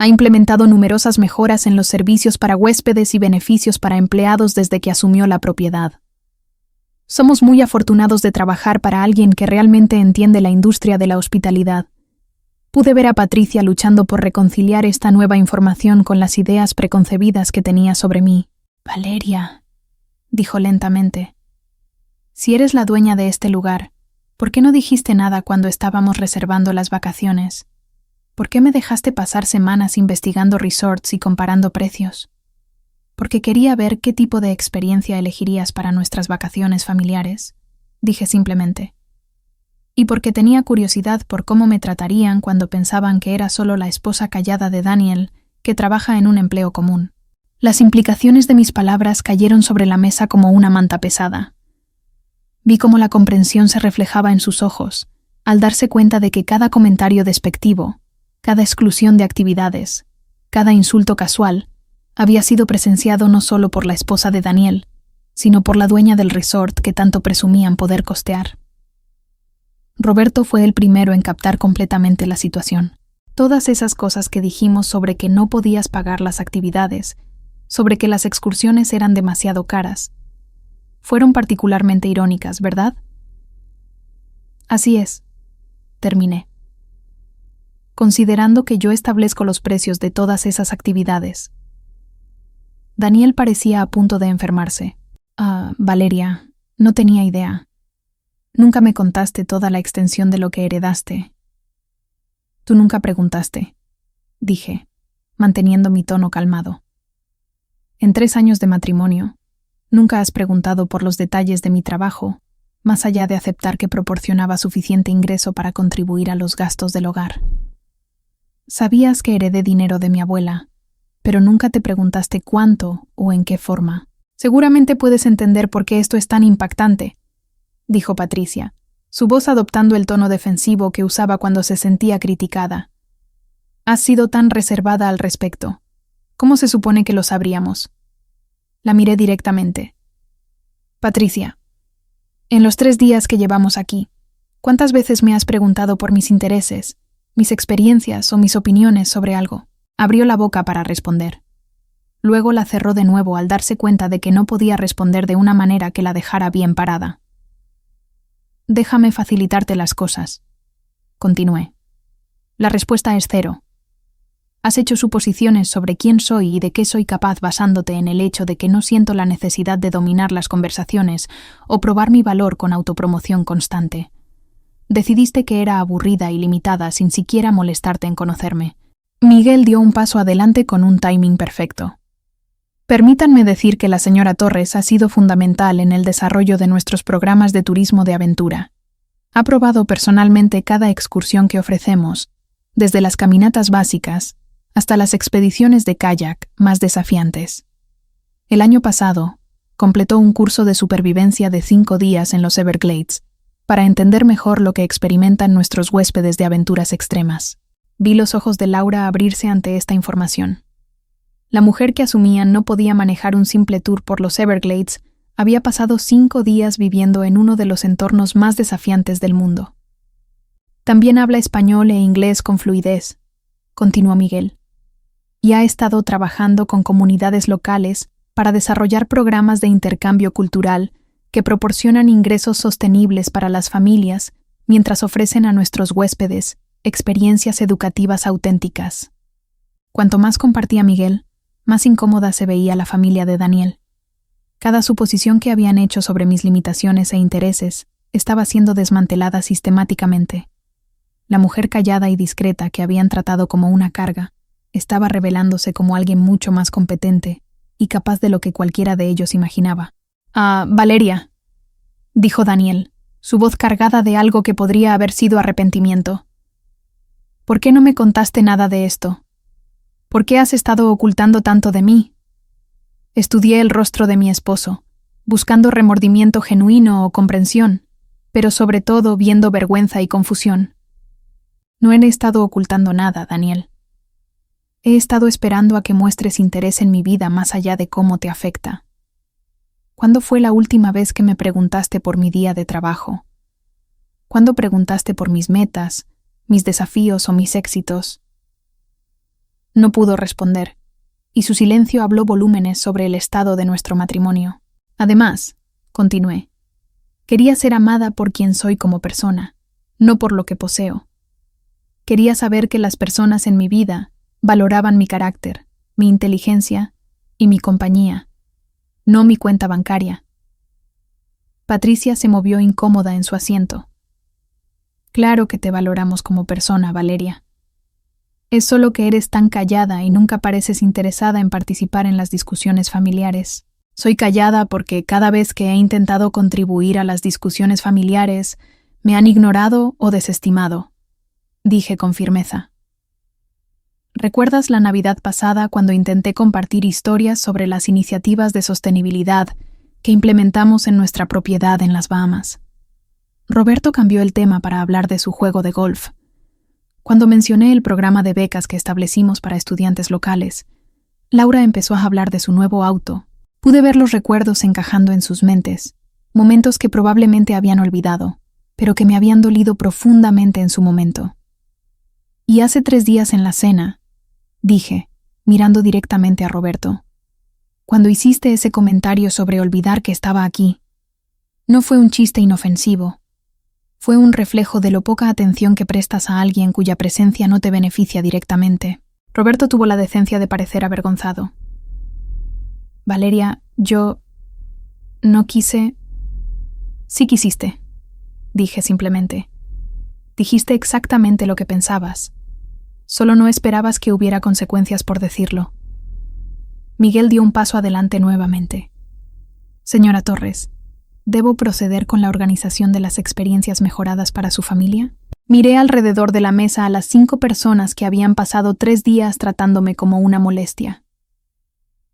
Ha implementado numerosas mejoras en los servicios para huéspedes y beneficios para empleados desde que asumió la propiedad. Somos muy afortunados de trabajar para alguien que realmente entiende la industria de la hospitalidad. Pude ver a Patricia luchando por reconciliar esta nueva información con las ideas preconcebidas que tenía sobre mí. Valeria, dijo lentamente, si eres la dueña de este lugar, ¿por qué no dijiste nada cuando estábamos reservando las vacaciones? ¿Por qué me dejaste pasar semanas investigando resorts y comparando precios? Porque quería ver qué tipo de experiencia elegirías para nuestras vacaciones familiares, dije simplemente. Y porque tenía curiosidad por cómo me tratarían cuando pensaban que era solo la esposa callada de Daniel, que trabaja en un empleo común. Las implicaciones de mis palabras cayeron sobre la mesa como una manta pesada. Vi cómo la comprensión se reflejaba en sus ojos, al darse cuenta de que cada comentario despectivo, cada exclusión de actividades, cada insulto casual, había sido presenciado no solo por la esposa de Daniel, sino por la dueña del resort que tanto presumían poder costear. Roberto fue el primero en captar completamente la situación. Todas esas cosas que dijimos sobre que no podías pagar las actividades, sobre que las excursiones eran demasiado caras, fueron particularmente irónicas, ¿verdad? Así es, terminé. Considerando que yo establezco los precios de todas esas actividades. Daniel parecía a punto de enfermarse. Valeria, no tenía idea. Nunca me contaste toda la extensión de lo que heredaste. Tú nunca preguntaste, dije, manteniendo mi tono calmado. En 3 años de matrimonio, nunca has preguntado por los detalles de mi trabajo, más allá de aceptar que proporcionaba suficiente ingreso para contribuir a los gastos del hogar. Sabías que heredé dinero de mi abuela, pero nunca te preguntaste cuánto o en qué forma. Seguramente puedes entender por qué esto es tan impactante, dijo Patricia, su voz adoptando el tono defensivo que usaba cuando se sentía criticada. Has sido tan reservada al respecto. ¿Cómo se supone que lo sabríamos? La miré directamente. Patricia, en los 3 días que llevamos aquí, ¿cuántas veces me has preguntado por mis intereses, mis experiencias o mis opiniones sobre algo? Abrió la boca para responder. Luego la cerró de nuevo al darse cuenta de que no podía responder de una manera que la dejara bien parada. Déjame facilitarte las cosas, continué. La respuesta es 0. Has hecho suposiciones sobre quién soy y de qué soy capaz basándote en el hecho de que no siento la necesidad de dominar las conversaciones o probar mi valor con autopromoción constante. Decidiste que era aburrida y limitada sin siquiera molestarte en conocerme. Miguel dio un paso adelante con un timing perfecto. Permítanme decir que la señora Torres ha sido fundamental en el desarrollo de nuestros programas de turismo de aventura. Ha probado personalmente cada excursión que ofrecemos, desde las caminatas básicas hasta las expediciones de kayak más desafiantes. El año pasado, completó un curso de supervivencia de 5 días en los Everglades para entender mejor lo que experimentan nuestros huéspedes de aventuras extremas. Vi los ojos de Laura abrirse ante esta información. La mujer que asumía no podía manejar un simple tour por los Everglades había pasado 5 días viviendo en uno de los entornos más desafiantes del mundo. También habla español e inglés con fluidez, continuó Miguel, y ha estado trabajando con comunidades locales para desarrollar programas de intercambio cultural que proporcionan ingresos sostenibles para las familias mientras ofrecen a nuestros huéspedes experiencias educativas auténticas. Cuanto más compartía Miguel, más incómoda se veía la familia de Daniel. Cada suposición que habían hecho sobre mis limitaciones e intereses estaba siendo desmantelada sistemáticamente. La mujer callada y discreta que habían tratado como una carga estaba revelándose como alguien mucho más competente y capaz de lo que cualquiera de ellos imaginaba. Valeria, dijo Daniel, su voz cargada de algo que podría haber sido arrepentimiento. ¿Por qué no me contaste nada de esto? ¿Por qué has estado ocultando tanto de mí? Estudié el rostro de mi esposo, buscando remordimiento genuino o comprensión, pero sobre todo viendo vergüenza y confusión. No he estado ocultando nada, Daniel. He estado esperando a que muestres interés en mi vida más allá de cómo te afecta. ¿Cuándo fue la última vez que me preguntaste por mi día de trabajo? ¿Cuándo preguntaste por mis metas, mis desafíos o mis éxitos? No pudo responder, y su silencio habló volúmenes sobre el estado de nuestro matrimonio. Además, continué, quería ser amada por quien soy como persona, no por lo que poseo. Quería saber que las personas en mi vida valoraban mi carácter, mi inteligencia y mi compañía, no mi cuenta bancaria. Patricia se movió incómoda en su asiento. Claro que te valoramos como persona, Valeria. Es solo que eres tan callada y nunca pareces interesada en participar en las discusiones familiares. Soy callada porque cada vez que he intentado contribuir a las discusiones familiares, me han ignorado o desestimado, dije con firmeza. ¿Recuerdas la Navidad pasada cuando intenté compartir historias sobre las iniciativas de sostenibilidad que implementamos en nuestra propiedad en las Bahamas? Roberto cambió el tema para hablar de su juego de golf. Cuando mencioné el programa de becas que establecimos para estudiantes locales, Laura empezó a hablar de su nuevo auto. Pude ver los recuerdos encajando en sus mentes, momentos que probablemente habían olvidado, pero que me habían dolido profundamente en su momento. Y hace 3 días en la cena, dije, mirando directamente a Roberto, cuando hiciste ese comentario sobre olvidar que estaba aquí, no fue un chiste inofensivo. Fue un reflejo de lo poca atención que prestas a alguien cuya presencia no te beneficia directamente. Roberto tuvo la decencia de parecer avergonzado. Valeria, yo no quise... Sí quisiste, dije simplemente. Dijiste exactamente lo que pensabas. Solo no esperabas que hubiera consecuencias por decirlo. Miguel dio un paso adelante nuevamente. Señora Torres, ¿debo proceder con la organización de las experiencias mejoradas para su familia? Miré alrededor de la mesa a las 5 personas que habían pasado 3 días tratándome como una molestia.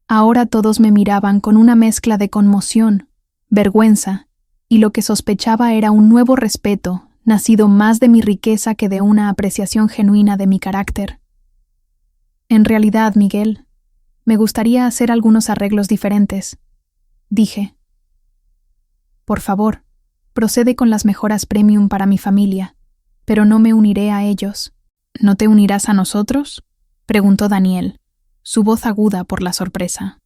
Ahora todos me miraban con una mezcla de conmoción, vergüenza, y lo que sospechaba era un nuevo respeto, nacido más de mi riqueza que de una apreciación genuina de mi carácter. En realidad, Miguel, me gustaría hacer algunos arreglos diferentes, dije. Por favor, procede con las mejoras premium para mi familia, pero no me uniré a ellos. ¿No te unirás a nosotros?, preguntó Daniel, su voz aguda por la sorpresa.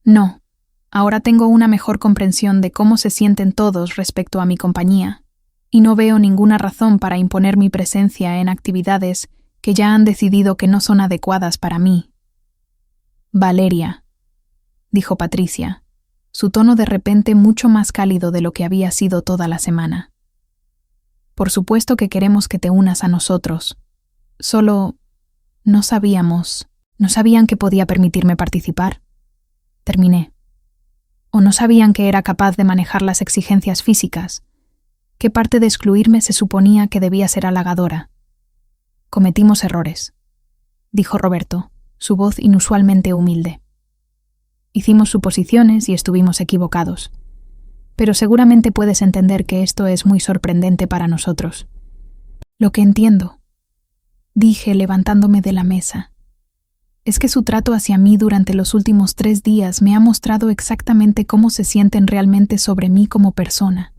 No, ahora tengo una mejor comprensión de cómo se sienten todos respecto a mi compañía, y no veo ninguna razón para imponer mi presencia en actividades que ya han decidido que no son adecuadas para mí. Valeria, dijo Patricia, su tono de repente mucho más cálido de lo que había sido toda la semana. Por supuesto que queremos que te unas a nosotros. Solo no sabían que podía permitirme participar. Terminé. O no sabían que era capaz de manejar las exigencias físicas. ¿Qué parte de excluirme se suponía que debía ser halagadora? Cometimos errores, dijo Roberto, su voz inusualmente humilde. Hicimos suposiciones y estuvimos equivocados. Pero seguramente puedes entender que esto es muy sorprendente para nosotros. Lo que entiendo, dije levantándome de la mesa, es que su trato hacia mí durante los últimos 3 días me ha mostrado exactamente cómo se sienten realmente sobre mí como persona.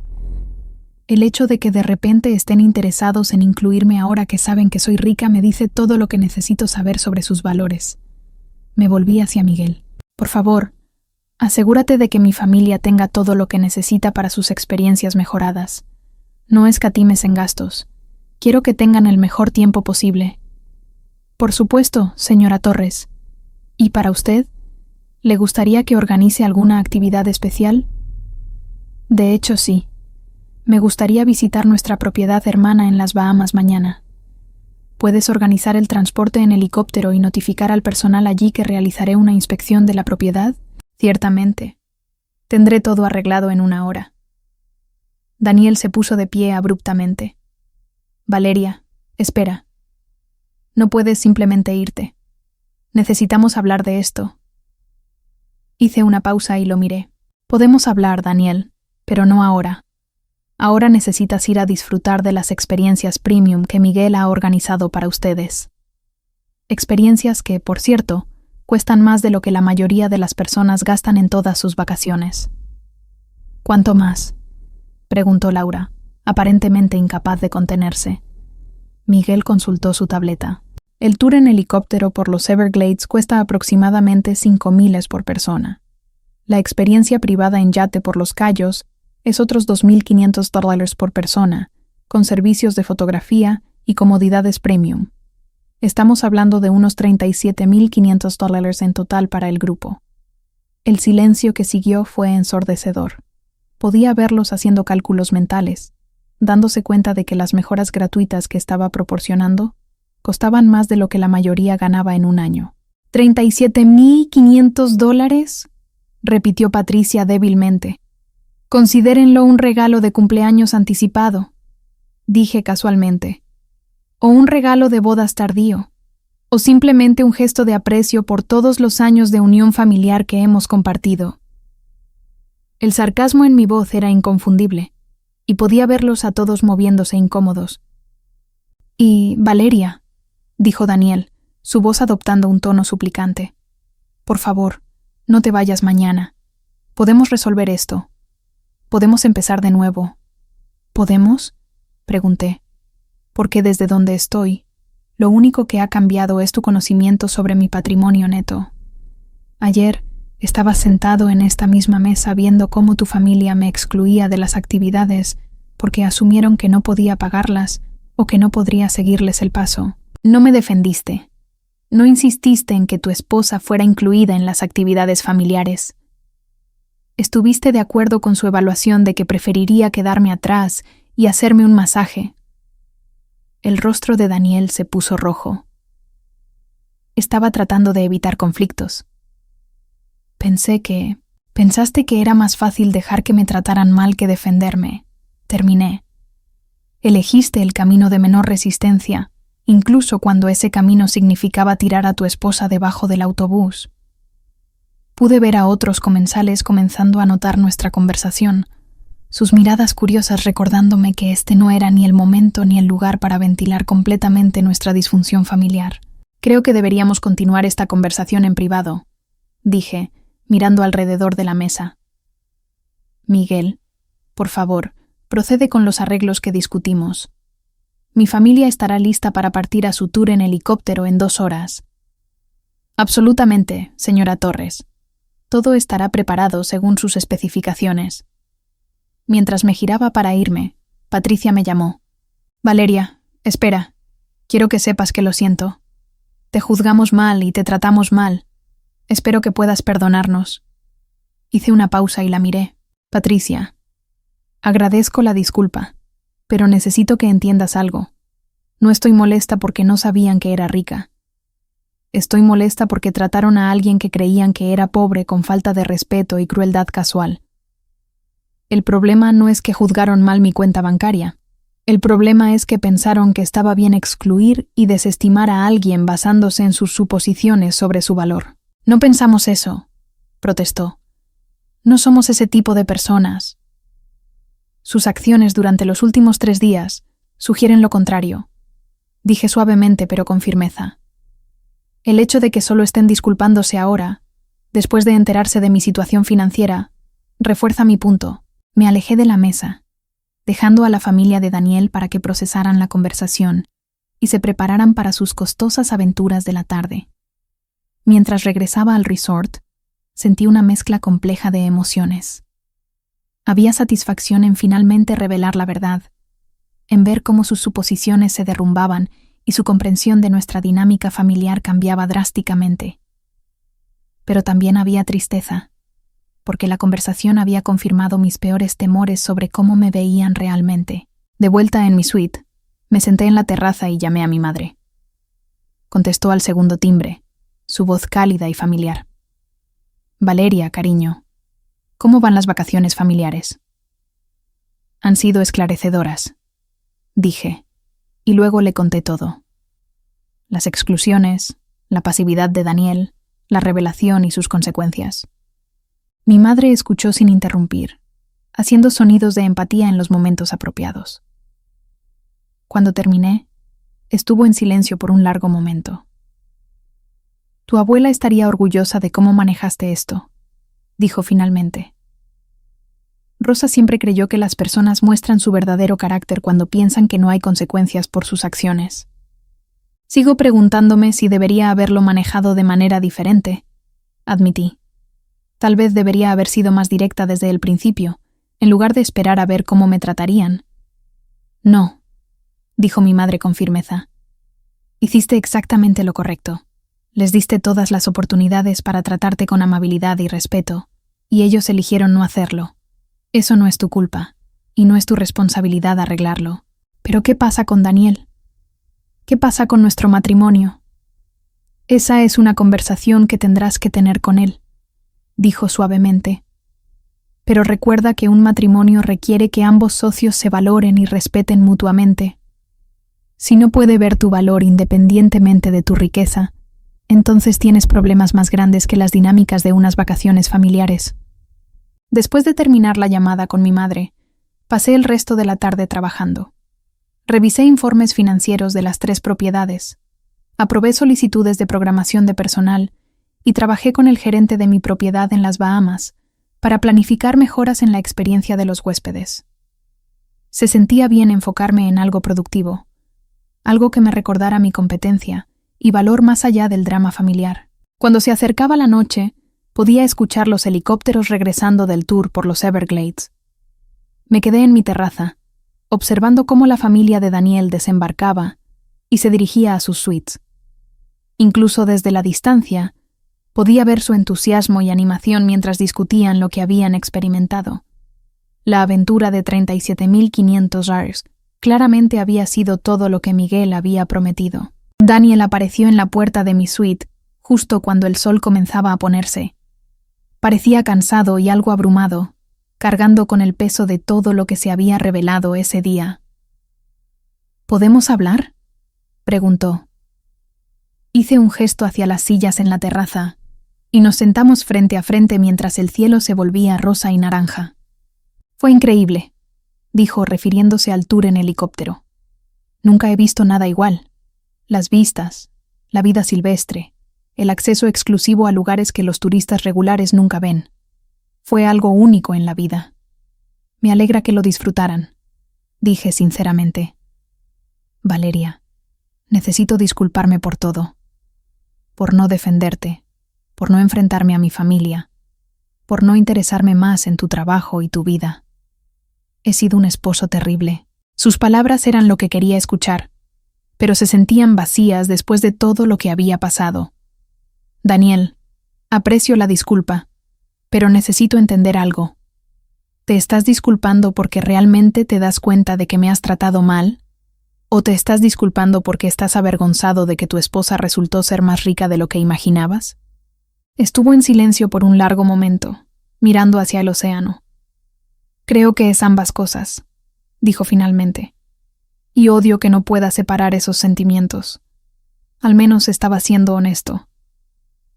El hecho de que de repente estén interesados en incluirme ahora que saben que soy rica me dice todo lo que necesito saber sobre sus valores. Me volví hacia Miguel. Por favor, asegúrate de que mi familia tenga todo lo que necesita para sus experiencias mejoradas. No escatimes en gastos. Quiero que tengan el mejor tiempo posible. Por supuesto, señora Torres. ¿Y para usted? ¿Le gustaría que organice alguna actividad especial? De hecho, sí. Me gustaría visitar nuestra propiedad hermana en las Bahamas mañana. ¿Puedes organizar el transporte en helicóptero y notificar al personal allí que realizaré una inspección de la propiedad? Ciertamente. Tendré todo arreglado en 1 hora. Daniel se puso de pie abruptamente. Valeria, espera. No puedes simplemente irte. Necesitamos hablar de esto. Hice una pausa y lo miré. Podemos hablar, Daniel, pero no ahora. Ahora necesitas ir a disfrutar de las experiencias premium que Miguel ha organizado para ustedes. Experiencias que, por cierto, cuestan más de lo que la mayoría de las personas gastan en todas sus vacaciones. ¿Cuánto más?, preguntó Laura, aparentemente incapaz de contenerse. Miguel consultó su tableta. El tour en helicóptero por los Everglades cuesta aproximadamente 5,000 por persona. La experiencia privada en yate por los Cayos es otros $2,500 por persona, con servicios de fotografía y comodidades premium. Estamos hablando de unos $37,500 en total para el grupo. El silencio que siguió fue ensordecedor. Podía verlos haciendo cálculos mentales, dándose cuenta de que las mejoras gratuitas que estaba proporcionando costaban más de lo que la mayoría ganaba en un año. ¿$37,500? Repitió Patricia débilmente. Considérenlo un regalo de cumpleaños anticipado, dije casualmente, o un regalo de bodas tardío, o simplemente un gesto de aprecio por todos los años de unión familiar que hemos compartido. El sarcasmo en mi voz era inconfundible, y podía verlos a todos moviéndose incómodos. Y, Valeria, dijo Daniel, su voz adoptando un tono suplicante. Por favor, no te vayas mañana. Podemos resolver esto. Podemos empezar de nuevo. ¿Podemos? Pregunté. Porque desde donde estoy, lo único que ha cambiado es tu conocimiento sobre mi patrimonio neto. Ayer estaba sentado en esta misma mesa viendo cómo tu familia me excluía de las actividades porque asumieron que no podía pagarlas o que no podría seguirles el paso. No me defendiste. No insististe en que tu esposa fuera incluida en las actividades familiares. Estuviste de acuerdo con su evaluación de que preferiría quedarme atrás y hacerme un masaje. El rostro de Daniel se puso rojo. Estaba tratando de evitar conflictos. Pensaste que era más fácil dejar que me trataran mal que defenderme. Terminé. Elegiste el camino de menor resistencia, incluso cuando ese camino significaba tirar a tu esposa debajo del autobús. Pude ver a otros comensales comenzando a notar nuestra conversación, sus miradas curiosas recordándome que este no era ni el momento ni el lugar para ventilar completamente nuestra disfunción familiar. Creo que deberíamos continuar esta conversación en privado, dije, mirando alrededor de la mesa. Miguel, por favor, procede con los arreglos que discutimos. Mi familia estará lista para partir a su tour en helicóptero en 2 horas. Absolutamente, señora Torres. Todo estará preparado según sus especificaciones. Mientras me giraba para irme, Patricia me llamó. Valeria, espera. Quiero que sepas que lo siento. Te juzgamos mal y te tratamos mal. Espero que puedas perdonarnos. Hice una pausa y la miré. Patricia, agradezco la disculpa, pero necesito que entiendas algo. No estoy molesta porque no sabían que era rica. Estoy molesta porque trataron a alguien que creían que era pobre con falta de respeto y crueldad casual. El problema no es que juzgaron mal mi cuenta bancaria. El problema es que pensaron que estaba bien excluir y desestimar a alguien basándose en sus suposiciones sobre su valor. No pensamos eso, protestó. No somos ese tipo de personas. Sus acciones durante los últimos 3 días sugieren lo contrario, dije suavemente pero con firmeza. El hecho de que solo estén disculpándose ahora, después de enterarse de mi situación financiera, refuerza mi punto. Me alejé de la mesa, dejando a la familia de Daniel para que procesaran la conversación y se prepararan para sus costosas aventuras de la tarde. Mientras regresaba al resort, sentí una mezcla compleja de emociones. Había satisfacción en finalmente revelar la verdad, en ver cómo sus suposiciones se derrumbaban y su comprensión de nuestra dinámica familiar cambiaba drásticamente. Pero también había tristeza, porque la conversación había confirmado mis peores temores sobre cómo me veían realmente. De vuelta en mi suite, me senté en la terraza y llamé a mi madre. Contestó al segundo timbre, su voz cálida y familiar. Valeria, cariño, ¿cómo van las vacaciones familiares? Han sido esclarecedoras, dije, y luego le conté todo. Las exclusiones, la pasividad de Daniel, la revelación y sus consecuencias. Mi madre escuchó sin interrumpir, haciendo sonidos de empatía en los momentos apropiados. Cuando terminé, estuvo en silencio por un largo momento. Tu abuela estaría orgullosa de cómo manejaste esto, dijo finalmente. Rosa siempre creyó que las personas muestran su verdadero carácter cuando piensan que no hay consecuencias por sus acciones. Sigo preguntándome si debería haberlo manejado de manera diferente, admití. Tal vez debería haber sido más directa desde el principio, en lugar de esperar a ver cómo me tratarían. No, dijo mi madre con firmeza. Hiciste exactamente lo correcto. Les diste todas las oportunidades para tratarte con amabilidad y respeto, y ellos eligieron no hacerlo. Eso no es tu culpa, y no es tu responsabilidad arreglarlo. ¿Pero qué pasa con Daniel? ¿Qué pasa con nuestro matrimonio? Esa es una conversación que tendrás que tener con él, dijo suavemente. Pero recuerda que un matrimonio requiere que ambos socios se valoren y respeten mutuamente. Si no puede ver tu valor independientemente de tu riqueza, entonces tienes problemas más grandes que las dinámicas de unas vacaciones familiares. Después de terminar la llamada con mi madre, pasé el resto de la tarde trabajando. Revisé informes financieros de las 3 propiedades, aprobé solicitudes de programación de personal y trabajé con el gerente de mi propiedad en las Bahamas para planificar mejoras en la experiencia de los huéspedes. Se sentía bien enfocarme en algo productivo, algo que me recordara mi competencia y valor más allá del drama familiar. Cuando se acercaba la noche, podía escuchar los helicópteros regresando del tour por los Everglades. Me quedé en mi terraza, observando cómo la familia de Daniel desembarcaba y se dirigía a sus suites. Incluso desde la distancia, podía ver su entusiasmo y animación mientras discutían lo que habían experimentado. La aventura de 37.500 Rs claramente había sido todo lo que Miguel había prometido. Daniel apareció en la puerta de mi suite justo cuando el sol comenzaba a ponerse. Parecía cansado y algo abrumado, cargando con el peso de todo lo que se había revelado ese día. ¿Podemos hablar?, preguntó. Hice un gesto hacia las sillas en la terraza y nos sentamos frente a frente mientras el cielo se volvía rosa y naranja. Fue increíble, dijo refiriéndose al tour en helicóptero. Nunca he visto nada igual. Las vistas, la vida silvestre, el acceso exclusivo a lugares que los turistas regulares nunca ven. Fue algo único en la vida. Me alegra que lo disfrutaran, dije sinceramente. Valeria, necesito disculparme por todo. Por no defenderte, por no enfrentarme a mi familia, por no interesarme más en tu trabajo y tu vida. He sido un esposo terrible. Sus palabras eran lo que quería escuchar, pero se sentían vacías después de todo lo que había pasado. Daniel, aprecio la disculpa, pero necesito entender algo. ¿Te estás disculpando porque realmente te das cuenta de que me has tratado mal? ¿O te estás disculpando porque estás avergonzado de que tu esposa resultó ser más rica de lo que imaginabas? Estuvo en silencio por un largo momento, mirando hacia el océano. Creo que es ambas cosas, dijo finalmente. Y odio que no pueda separar esos sentimientos. Al menos estaba siendo honesto.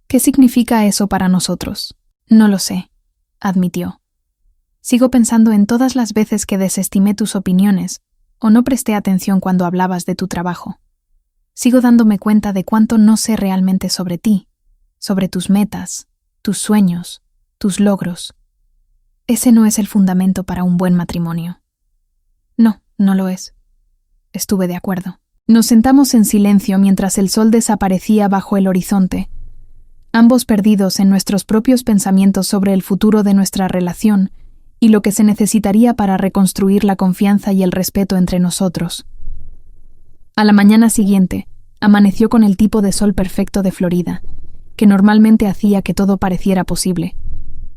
¿Qué significa eso para nosotros? No lo sé, admitió. Sigo pensando en todas las veces que desestimé tus opiniones o no presté atención cuando hablabas de tu trabajo. Sigo dándome cuenta de cuánto no sé realmente sobre ti, sobre tus metas, tus sueños, tus logros. Ese no es el fundamento para un buen matrimonio. No, no lo es. Estuve de acuerdo. Nos sentamos en silencio mientras el sol desaparecía bajo el horizonte, ambos perdidos en nuestros propios pensamientos sobre el futuro de nuestra relación y lo que se necesitaría para reconstruir la confianza y el respeto entre nosotros. A la mañana siguiente, amaneció con el tipo de sol perfecto de Florida, que normalmente hacía que todo pareciera posible,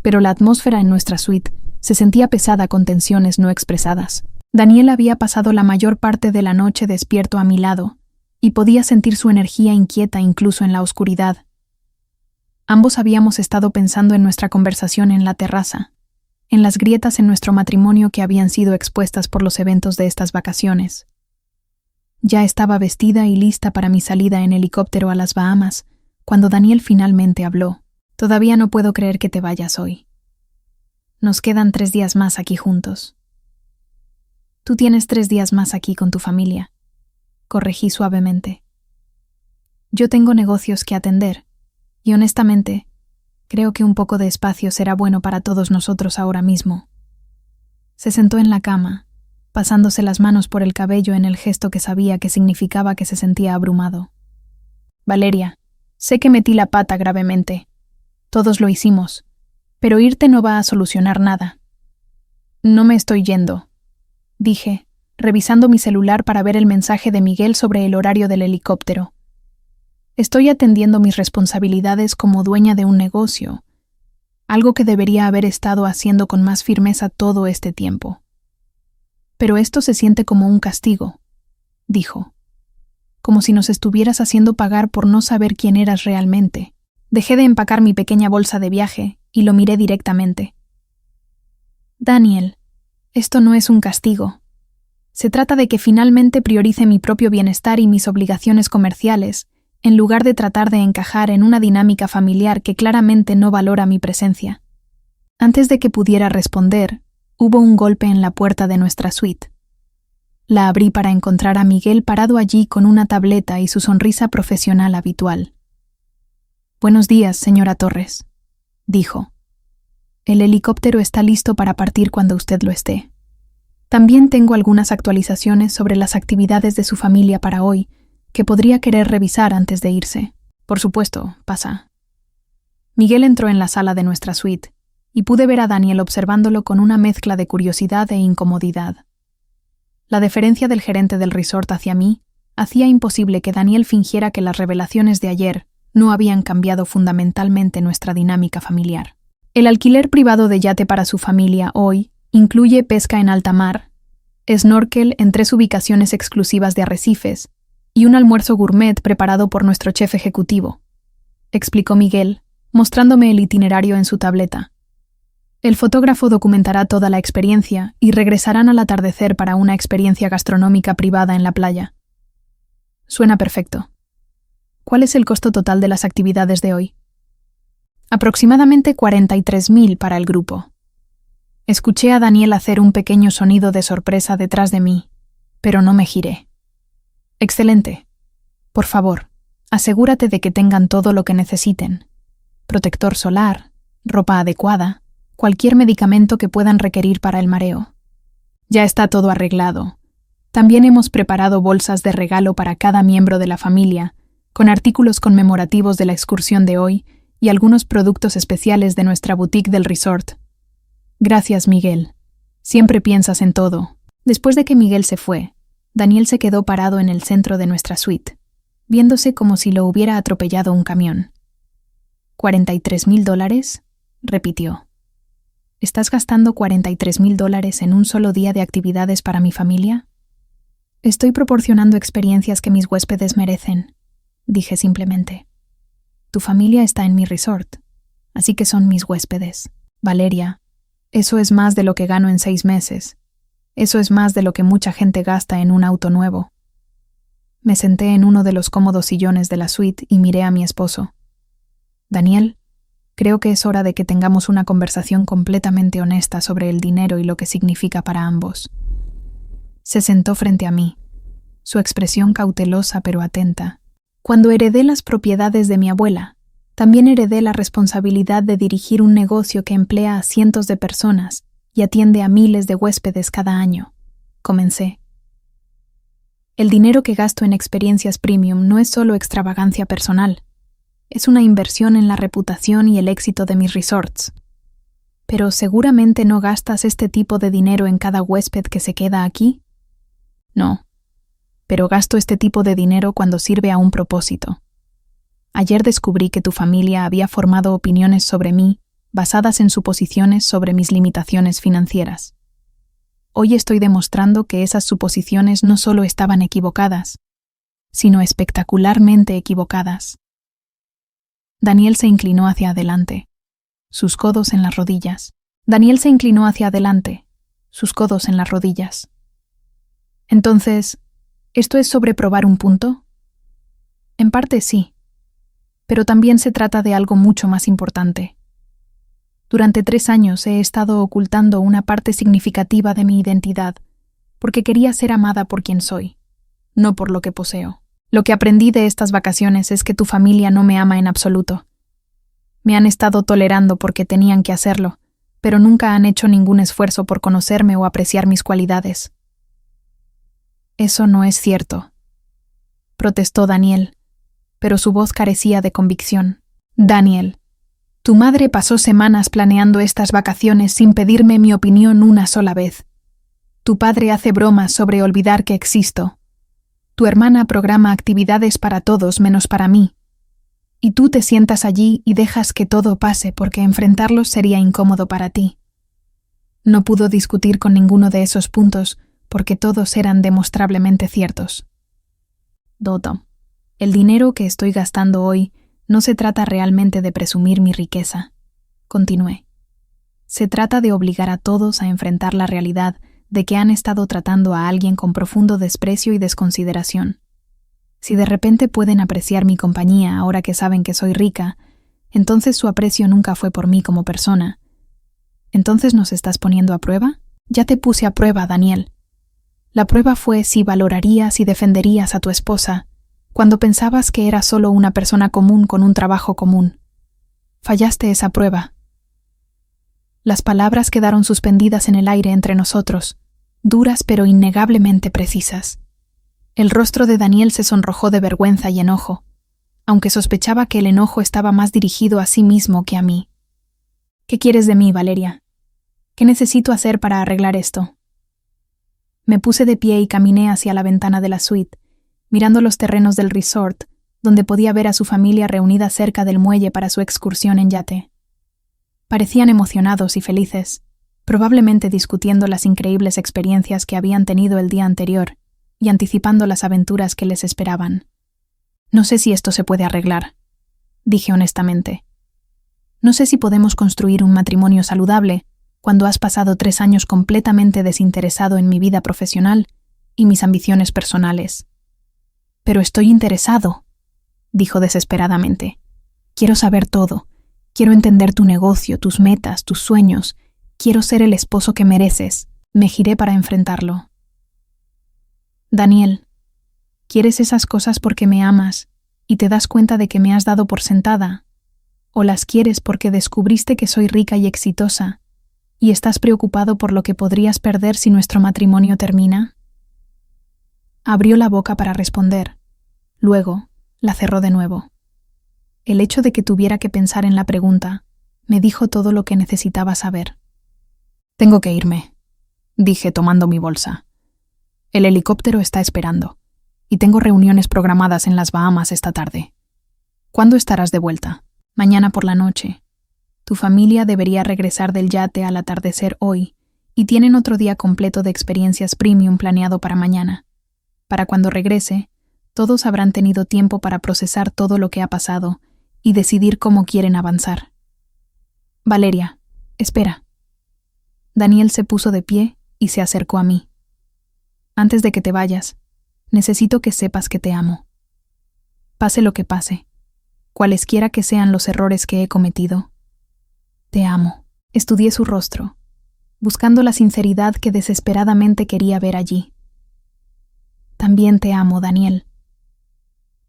pero la atmósfera en nuestra suite se sentía pesada con tensiones no expresadas. Daniel había pasado la mayor parte de la noche despierto a mi lado, y podía sentir su energía inquieta incluso en la oscuridad. Ambos habíamos estado pensando en nuestra conversación en la terraza, en las grietas en nuestro matrimonio que habían sido expuestas por los eventos de estas vacaciones. Ya estaba vestida y lista para mi salida en helicóptero a las Bahamas, cuando Daniel finalmente habló. Todavía no puedo creer que te vayas hoy. Nos quedan 3 días más aquí juntos. Tú tienes 3 días más aquí con tu familia, corregí suavemente. Yo tengo negocios que atender, y honestamente, creo que un poco de espacio será bueno para todos nosotros ahora mismo. Se sentó en la cama, pasándose las manos por el cabello en el gesto que sabía que significaba que se sentía abrumado. Valeria, sé que metí la pata gravemente. Todos lo hicimos, pero irte no va a solucionar nada. No me estoy yendo, dije, revisando mi celular para ver el mensaje de Miguel sobre el horario del helicóptero. Estoy atendiendo mis responsabilidades como dueña de un negocio, algo que debería haber estado haciendo con más firmeza todo este tiempo. Pero esto se siente como un castigo, dijo, como si nos estuvieras haciendo pagar por no saber quién eras realmente. Dejé de empacar mi pequeña bolsa de viaje y lo miré directamente. Daniel, esto no es un castigo. Se trata de que finalmente priorice mi propio bienestar y mis obligaciones comerciales, en lugar de tratar de encajar en una dinámica familiar que claramente no valora mi presencia. Antes de que pudiera responder, hubo un golpe en la puerta de nuestra suite. La abrí para encontrar a Miguel parado allí con una tableta y su sonrisa profesional habitual. «Buenos días, señora Torres», dijo. «El helicóptero está listo para partir cuando usted lo esté. También tengo algunas actualizaciones sobre las actividades de su familia para hoy, que podría querer revisar antes de irse. Por supuesto, pasa». Miguel entró en la sala de nuestra suite, y pude ver a Daniel observándolo con una mezcla de curiosidad e incomodidad. La deferencia del gerente del resort hacia mí hacía imposible que Daniel fingiera que las revelaciones de ayer no habían cambiado fundamentalmente nuestra dinámica familiar. El alquiler privado de yate para su familia hoy incluye pesca en alta mar, snorkel en 3 ubicaciones exclusivas de arrecifes y un almuerzo gourmet preparado por nuestro chef ejecutivo, explicó Miguel, mostrándome el itinerario en su tableta. El fotógrafo documentará toda la experiencia y regresarán al atardecer para una experiencia gastronómica privada en la playa. Suena perfecto. ¿Cuál es el costo total de las actividades de hoy? Aproximadamente 43.000 para el grupo. Escuché a Daniel hacer un pequeño sonido de sorpresa detrás de mí, pero no me giré. Excelente. Por favor, asegúrate de que tengan todo lo que necesiten. Protector solar, ropa adecuada, cualquier medicamento que puedan requerir para el mareo. Ya está todo arreglado. También hemos preparado bolsas de regalo para cada miembro de la familia, con artículos conmemorativos de la excursión de hoy y algunos productos especiales de nuestra boutique del resort. Gracias, Miguel. Siempre piensas en todo. Después de que Miguel se fue, Daniel se quedó parado en el centro de nuestra suite, viéndose como si lo hubiera atropellado un camión. $43.000, repitió. ¿Estás gastando $43.000 en un solo día de actividades para mi familia? Estoy proporcionando experiencias que mis huéspedes merecen, dije simplemente. Tu familia está en mi resort, así que son mis huéspedes. Valeria, eso es más de lo que gano en 6 meses. Eso es más de lo que mucha gente gasta en un auto nuevo. Me senté en uno de los cómodos sillones de la suite y miré a mi esposo. Daniel, creo que es hora de que tengamos una conversación completamente honesta sobre el dinero y lo que significa para ambos. Se sentó frente a mí, su expresión cautelosa pero atenta. Cuando heredé las propiedades de mi abuela, también heredé la responsabilidad de dirigir un negocio que emplea a cientos de personas y atiende a miles de huéspedes cada año. Comencé. El dinero que gasto en experiencias premium no es solo extravagancia personal. Es una inversión en la reputación y el éxito de mis resorts. Pero seguramente no gastas este tipo de dinero en cada huésped que se queda aquí. No, pero gasto este tipo de dinero cuando sirve a un propósito. Ayer descubrí que tu familia había formado opiniones sobre mí basadas en suposiciones sobre mis limitaciones financieras. Hoy estoy demostrando que esas suposiciones no solo estaban equivocadas, sino espectacularmente equivocadas. Daniel se inclinó hacia adelante, sus codos en las rodillas. Daniel se inclinó hacia adelante, sus codos en las rodillas. Entonces, ¿esto es sobre probar un punto? En parte sí, pero también se trata de algo mucho más importante. Durante 3 años he estado ocultando una parte significativa de mi identidad, porque quería ser amada por quien soy, no por lo que poseo. Lo que aprendí de estas vacaciones es que tu familia no me ama en absoluto. Me han estado tolerando porque tenían que hacerlo, pero nunca han hecho ningún esfuerzo por conocerme o apreciar mis cualidades. Eso no es cierto, protestó Daniel, pero su voz carecía de convicción. Daniel, tu madre pasó semanas planeando estas vacaciones sin pedirme mi opinión una sola vez. Tu padre hace bromas sobre olvidar que existo. Tu hermana programa actividades para todos menos para mí. Y tú te sientas allí y dejas que todo pase porque enfrentarlos sería incómodo para ti. No pudo discutir con ninguno de esos puntos porque todos eran demostrablemente ciertos. Dodo, el dinero que estoy gastando hoy no se trata realmente de presumir mi riqueza. Continué. Se trata de obligar a todos a enfrentar la realidad de que han estado tratando a alguien con profundo desprecio y desconsideración. Si de repente pueden apreciar mi compañía ahora que saben que soy rica, entonces su aprecio nunca fue por mí como persona. ¿Entonces nos estás poniendo a prueba? Ya te puse a prueba, Daniel. La prueba fue si valorarías y defenderías a tu esposa cuando pensabas que era solo una persona común con un trabajo común. Fallaste esa prueba. Las palabras quedaron suspendidas en el aire entre nosotros, duras pero innegablemente precisas. El rostro de Daniel se sonrojó de vergüenza y enojo, aunque sospechaba que el enojo estaba más dirigido a sí mismo que a mí. ¿Qué quieres de mí, Valeria? ¿Qué necesito hacer para arreglar esto? Me puse de pie y caminé hacia la ventana de la suite, mirando los terrenos del resort, donde podía ver a su familia reunida cerca del muelle para su excursión en yate. Parecían emocionados y felices, probablemente discutiendo las increíbles experiencias que habían tenido el día anterior y anticipando las aventuras que les esperaban. No sé si esto se puede arreglar, dije honestamente. No sé si podemos construir un matrimonio saludable cuando has pasado 3 años completamente desinteresado en mi vida profesional y mis ambiciones personales. Pero estoy interesado, dijo desesperadamente. Quiero saber todo. Quiero entender tu negocio, tus metas, tus sueños. Quiero ser el esposo que mereces. Me giré para enfrentarlo. Daniel, ¿quieres esas cosas porque me amas y te das cuenta de que me has dado por sentada? ¿O las quieres porque descubriste que soy rica y exitosa y estás preocupado por lo que podrías perder si nuestro matrimonio termina? Abrió la boca para responder. Luego, la cerró de nuevo. El hecho de que tuviera que pensar en la pregunta me dijo todo lo que necesitaba saber. Tengo que irme, dije tomando mi bolsa. El helicóptero está esperando, y tengo reuniones programadas en las Bahamas esta tarde. ¿Cuándo estarás de vuelta? Mañana por la noche. Tu familia debería regresar del yate al atardecer hoy, y tienen otro día completo de experiencias premium planeado para mañana. Para cuando regrese, todos habrán tenido tiempo para procesar todo lo que ha pasado y decidir cómo quieren avanzar. Valeria, espera. Daniel se puso de pie y se acercó a mí. Antes de que te vayas, necesito que sepas que te amo. Pase lo que pase, cualesquiera que sean los errores que he cometido. Te amo. Estudié su rostro, buscando la sinceridad que desesperadamente quería ver allí. También te amo, Daniel.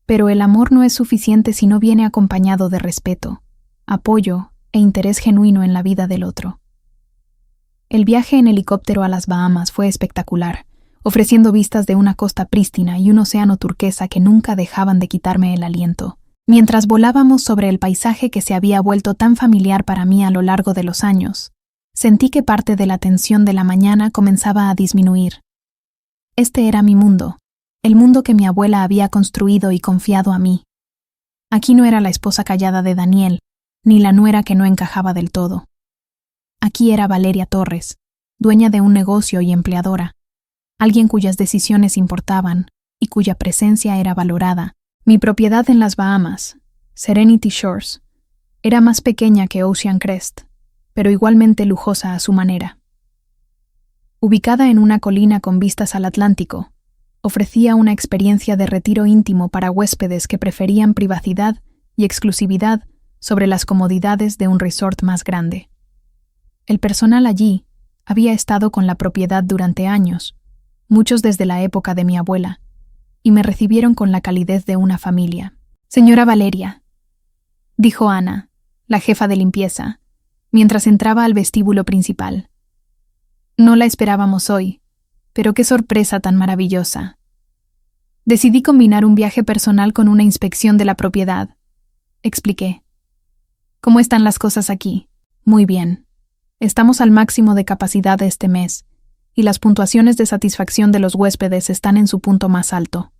Pero el amor no es suficiente si no viene acompañado de respeto, apoyo e interés genuino en la vida del otro. El viaje en helicóptero a las Bahamas fue espectacular, ofreciendo vistas de una costa prístina y un océano turquesa que nunca dejaban de quitarme el aliento. Mientras volábamos sobre el paisaje que se había vuelto tan familiar para mí a lo largo de los años, sentí que parte de la tensión de la mañana comenzaba a disminuir. Este era mi mundo, el mundo que mi abuela había construido y confiado a mí. Aquí no era la esposa callada de Daniel, ni la nuera que no encajaba del todo. Aquí era Valeria Torres, dueña de un negocio y empleadora, alguien cuyas decisiones importaban y cuya presencia era valorada. Mi propiedad en las Bahamas, Serenity Shores, era más pequeña que Ocean Crest, pero igualmente lujosa a su manera. Ubicada en una colina con vistas al Atlántico, ofrecía una experiencia de retiro íntimo para huéspedes que preferían privacidad y exclusividad sobre las comodidades de un resort más grande. El personal allí había estado con la propiedad durante años, muchos desde la época de mi abuela, y me recibieron con la calidez de una familia. «Señora Valeria», dijo Ana, la jefa de limpieza, mientras entraba al vestíbulo principal. «No la esperábamos hoy, pero qué sorpresa tan maravillosa». Decidí combinar un viaje personal con una inspección de la propiedad. Expliqué. ¿Cómo están las cosas aquí? Muy bien. Estamos al máximo de capacidad de este mes, y las puntuaciones de satisfacción de los huéspedes están en su punto más alto.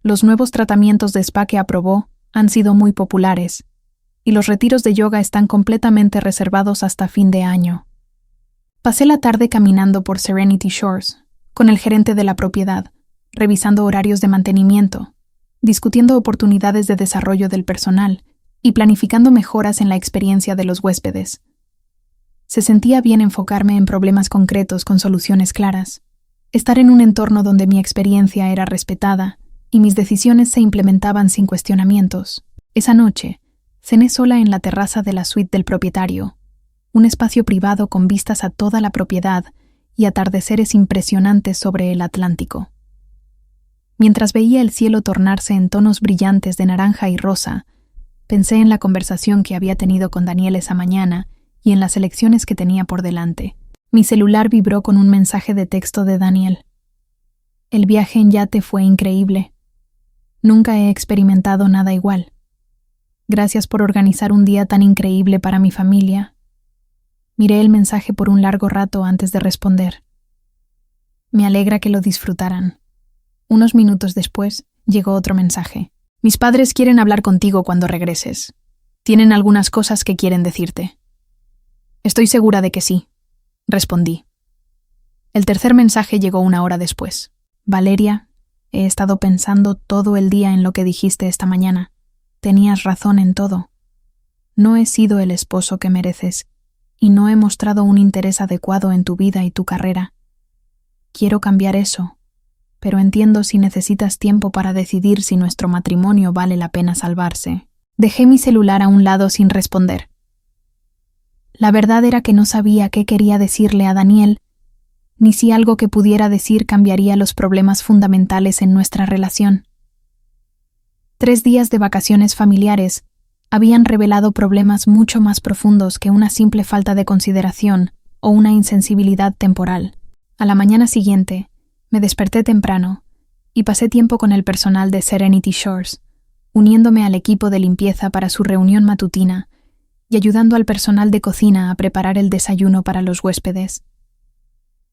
Los nuevos tratamientos de spa que aprobó han sido muy populares, y los retiros de yoga están completamente reservados hasta fin de año. Pasé la tarde caminando por Serenity Shores, con el gerente de la propiedad, revisando horarios de mantenimiento, discutiendo oportunidades de desarrollo del personal y planificando mejoras en la experiencia de los huéspedes. Se sentía bien enfocarme en problemas concretos con soluciones claras, estar en un entorno donde mi experiencia era respetada y mis decisiones se implementaban sin cuestionamientos. Esa noche, cené sola en la terraza de la suite del propietario, un espacio privado con vistas a toda la propiedad y atardeceres impresionantes sobre el Atlántico. Mientras veía el cielo tornarse en tonos brillantes de naranja y rosa, pensé en la conversación que había tenido con Daniel esa mañana y en las elecciones que tenía por delante. Mi celular vibró con un mensaje de texto de Daniel. El viaje en yate fue increíble. Nunca he experimentado nada igual. Gracias por organizar un día tan increíble para mi familia. Miré el mensaje por un largo rato antes de responder. Me alegra que lo disfrutaran. Unos minutos después, llegó otro mensaje. Mis padres quieren hablar contigo cuando regreses. Tienen algunas cosas que quieren decirte. Estoy segura de que sí, respondí. El tercer mensaje llegó 1 hora después. Valeria, he estado pensando todo el día en lo que dijiste esta mañana. Tenías razón en todo. No he sido el esposo que mereces y no he mostrado un interés adecuado en tu vida y tu carrera. Quiero cambiar eso, pero entiendo si necesitas tiempo para decidir si nuestro matrimonio vale la pena salvarse. Dejé mi celular a un lado sin responder. La verdad era que no sabía qué quería decirle a Daniel, ni si algo que pudiera decir cambiaría los problemas fundamentales en nuestra relación. 3 días de vacaciones familiares habían revelado problemas mucho más profundos que una simple falta de consideración o una insensibilidad temporal. A la mañana siguiente, me desperté temprano y pasé tiempo con el personal de Serenity Shores, uniéndome al equipo de limpieza para su reunión matutina y ayudando al personal de cocina a preparar el desayuno para los huéspedes.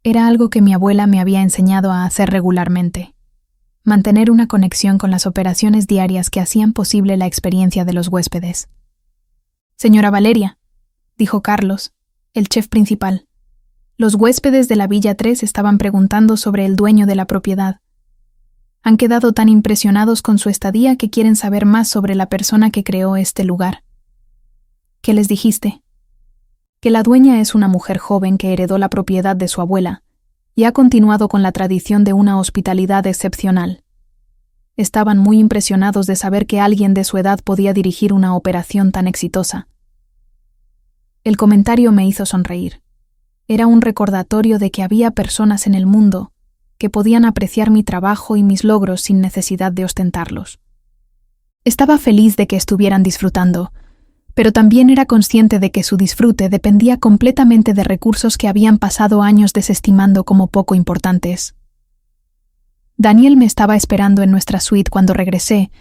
Era algo que mi abuela me había enseñado a hacer regularmente, mantener una conexión con las operaciones diarias que hacían posible la experiencia de los huéspedes. «Señora Valeria», dijo Carlos, el chef principal. Los huéspedes de la Villa 3 estaban preguntando sobre el dueño de la propiedad. Han quedado tan impresionados con su estadía que quieren saber más sobre la persona que creó este lugar. ¿Qué les dijiste? Que la dueña es una mujer joven que heredó la propiedad de su abuela y ha continuado con la tradición de una hospitalidad excepcional. Estaban muy impresionados de saber que alguien de su edad podía dirigir una operación tan exitosa. El comentario me hizo sonreír. Era un recordatorio de que había personas en el mundo que podían apreciar mi trabajo y mis logros sin necesidad de ostentarlos. Estaba feliz de que estuvieran disfrutando, pero también era consciente de que su disfrute dependía completamente de recursos que habían pasado años desestimando como poco importantes. Daniel me estaba esperando en nuestra suite cuando regresé,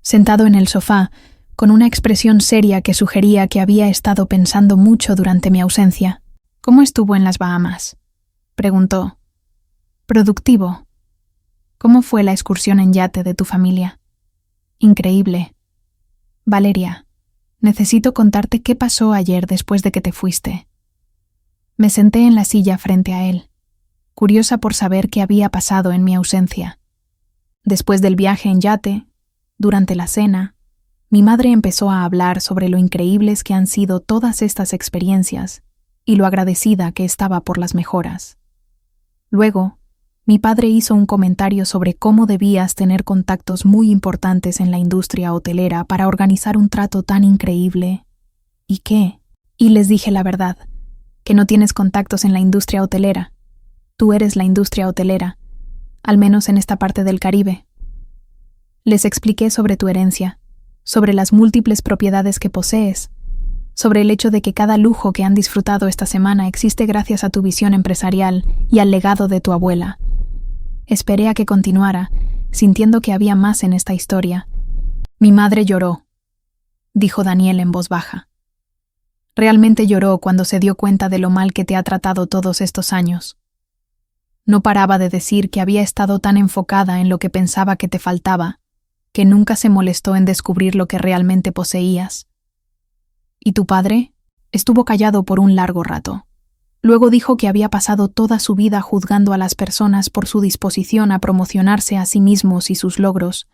sentado en el sofá, con una expresión seria que sugería que había estado pensando mucho durante mi ausencia. «¿Cómo estuvo en las Bahamas?», preguntó. «Productivo. ¿Cómo fue la excursión en yate de tu familia?». «Increíble. Valeria, necesito contarte qué pasó ayer después de que te fuiste». Me senté en la silla frente a él, curiosa por saber qué había pasado en mi ausencia. Después del viaje en yate, durante la cena, mi madre empezó a hablar sobre lo increíbles que han sido todas estas experiencias y lo agradecida que estaba por las mejoras. Luego, mi padre hizo un comentario sobre cómo debías tener contactos muy importantes en la industria hotelera para organizar un trato tan increíble. ¿Y qué? Y les dije la verdad, que no tienes contactos en la industria hotelera. Tú eres la industria hotelera, al menos en esta parte del Caribe. Les expliqué sobre tu herencia, sobre las múltiples propiedades que posees, sobre el hecho de que cada lujo que han disfrutado esta semana existe gracias a tu visión empresarial y al legado de tu abuela. Esperé a que continuara sintiendo que había más en esta historia. Mi madre lloró, dijo Daniel en voz baja. Realmente lloró cuando se dio cuenta de lo mal que te ha tratado todos estos años. No paraba de decir que había estado tan enfocada en lo que pensaba que te faltaba, que nunca se molestó en descubrir lo que realmente poseías. ¿Y tu padre? Estuvo callado por un largo rato. Luego dijo que había pasado toda su vida juzgando a las personas por su disposición a promocionarse a sí mismos y sus logros,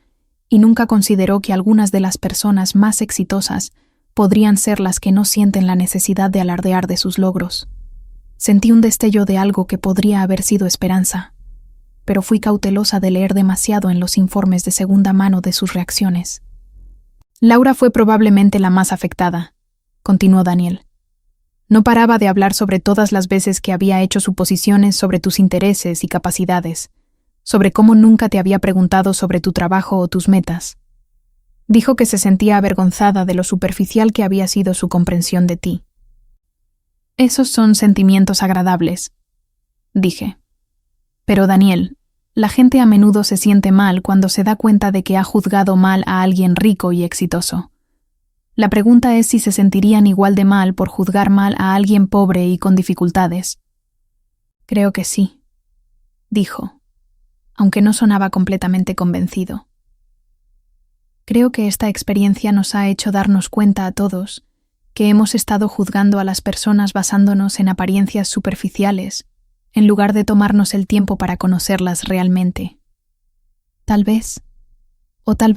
y nunca consideró que algunas de las personas más exitosas podrían ser las que no sienten la necesidad de alardear de sus logros. Sentí un destello de algo que podría haber sido esperanza, pero fui cautelosa de leer demasiado en los informes de segunda mano de sus reacciones. Laura fue probablemente la más afectada, continuó Daniel. No paraba de hablar sobre todas las veces que había hecho suposiciones sobre tus intereses y capacidades, sobre cómo nunca te había preguntado sobre tu trabajo o tus metas. Dijo que se sentía avergonzada de lo superficial que había sido su comprensión de ti. Esos son sentimientos agradables, dije. Pero Daniel, la gente a menudo se siente mal cuando se da cuenta de que ha juzgado mal a alguien rico y exitoso. La pregunta es si se sentirían igual de mal por juzgar mal a alguien pobre y con dificultades. Creo que sí, dijo, aunque no sonaba completamente convencido. Creo que esta experiencia nos ha hecho darnos cuenta a todos que hemos estado juzgando a las personas basándonos en apariencias superficiales, en lugar de tomarnos el tiempo para conocerlas realmente. Tal vez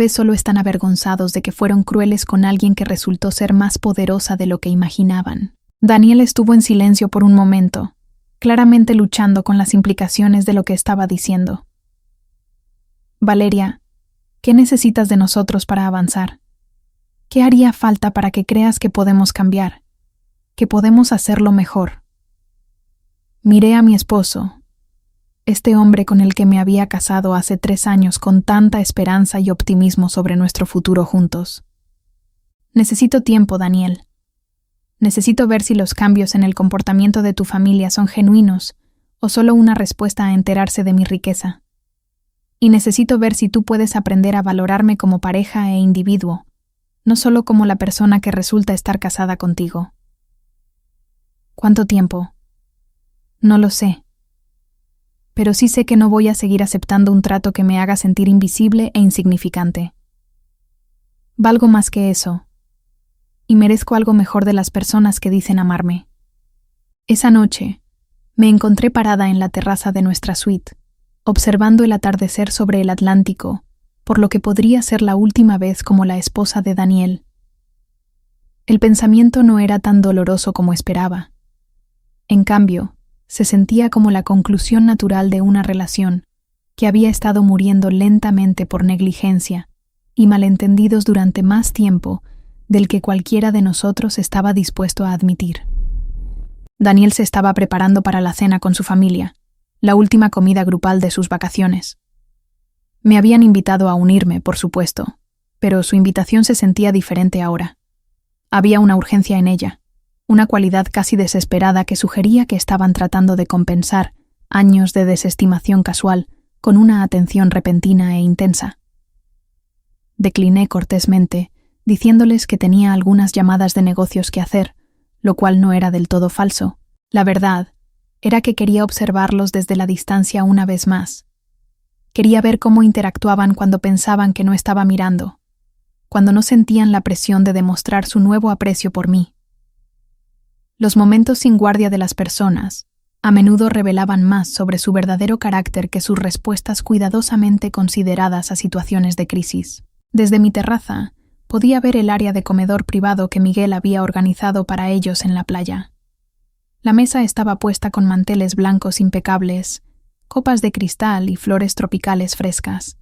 solo están avergonzados de que fueron crueles con alguien que resultó ser más poderosa de lo que imaginaban. Daniel estuvo en silencio por un momento, claramente luchando con las implicaciones de lo que estaba diciendo. Valeria, ¿qué necesitas de nosotros para avanzar? ¿Qué haría falta para que creas que podemos cambiar, que podemos hacerlo mejor? Miré a mi esposo, este hombre con el que me había casado hace 3 años con tanta esperanza y optimismo sobre nuestro futuro juntos. Necesito tiempo, Daniel. Necesito ver si los cambios en el comportamiento de tu familia son genuinos o solo una respuesta a enterarse de mi riqueza. Y necesito ver si tú puedes aprender a valorarme como pareja e individuo, no solo como la persona que resulta estar casada contigo. ¿Cuánto tiempo? No lo sé. Pero sí sé que no voy a seguir aceptando un trato que me haga sentir invisible e insignificante. Valgo más que eso, y merezco algo mejor de las personas que dicen amarme. Esa noche, me encontré parada en la terraza de nuestra suite, observando el atardecer sobre el Atlántico, por lo que podría ser la última vez como la esposa de Daniel. El pensamiento no era tan doloroso como esperaba. En cambio, se sentía como la conclusión natural de una relación que había estado muriendo lentamente por negligencia y malentendidos durante más tiempo del que cualquiera de nosotros estaba dispuesto a admitir. Daniel se estaba preparando para la cena con su familia, la última comida grupal de sus vacaciones. Me habían invitado a unirme, por supuesto, pero su invitación se sentía diferente ahora. Había una urgencia en ella, una cualidad casi desesperada que sugería que estaban tratando de compensar años de desestimación casual con una atención repentina e intensa. Decliné cortésmente, diciéndoles que tenía algunas llamadas de negocios que hacer, lo cual no era del todo falso. La verdad era que quería observarlos desde la distancia una vez más. Quería ver cómo interactuaban cuando pensaban que no estaba mirando, cuando no sentían la presión de demostrar su nuevo aprecio por mí. Los momentos sin guardia de las personas a menudo revelaban más sobre su verdadero carácter que sus respuestas cuidadosamente consideradas a situaciones de crisis. Desde mi terraza, podía ver el área de comedor privado que Miguel había organizado para ellos en la playa. La mesa estaba puesta con manteles blancos impecables, copas de cristal y flores tropicales frescas.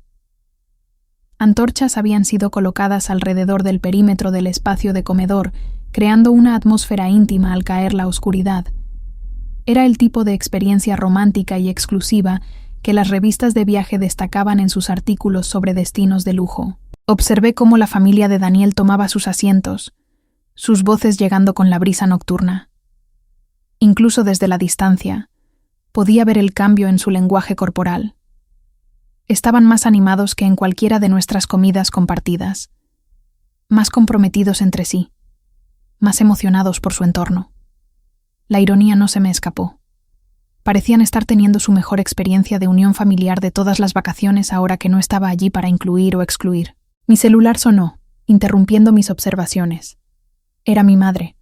Antorchas habían sido colocadas alrededor del perímetro del espacio de comedor, creando una atmósfera íntima al caer la oscuridad. Era el tipo de experiencia romántica y exclusiva que las revistas de viaje destacaban en sus artículos sobre destinos de lujo. Observé cómo la familia de Daniel tomaba sus asientos, sus voces llegando con la brisa nocturna. Incluso desde la distancia, podía ver el cambio en su lenguaje corporal. Estaban más animados que en cualquiera de nuestras comidas compartidas, más comprometidos entre sí, más emocionados por su entorno. La ironía no se me escapó. Parecían estar teniendo su mejor experiencia de unión familiar de todas las vacaciones ahora que no estaba allí para incluir o excluir. Mi celular sonó, interrumpiendo mis observaciones. Era mi madre,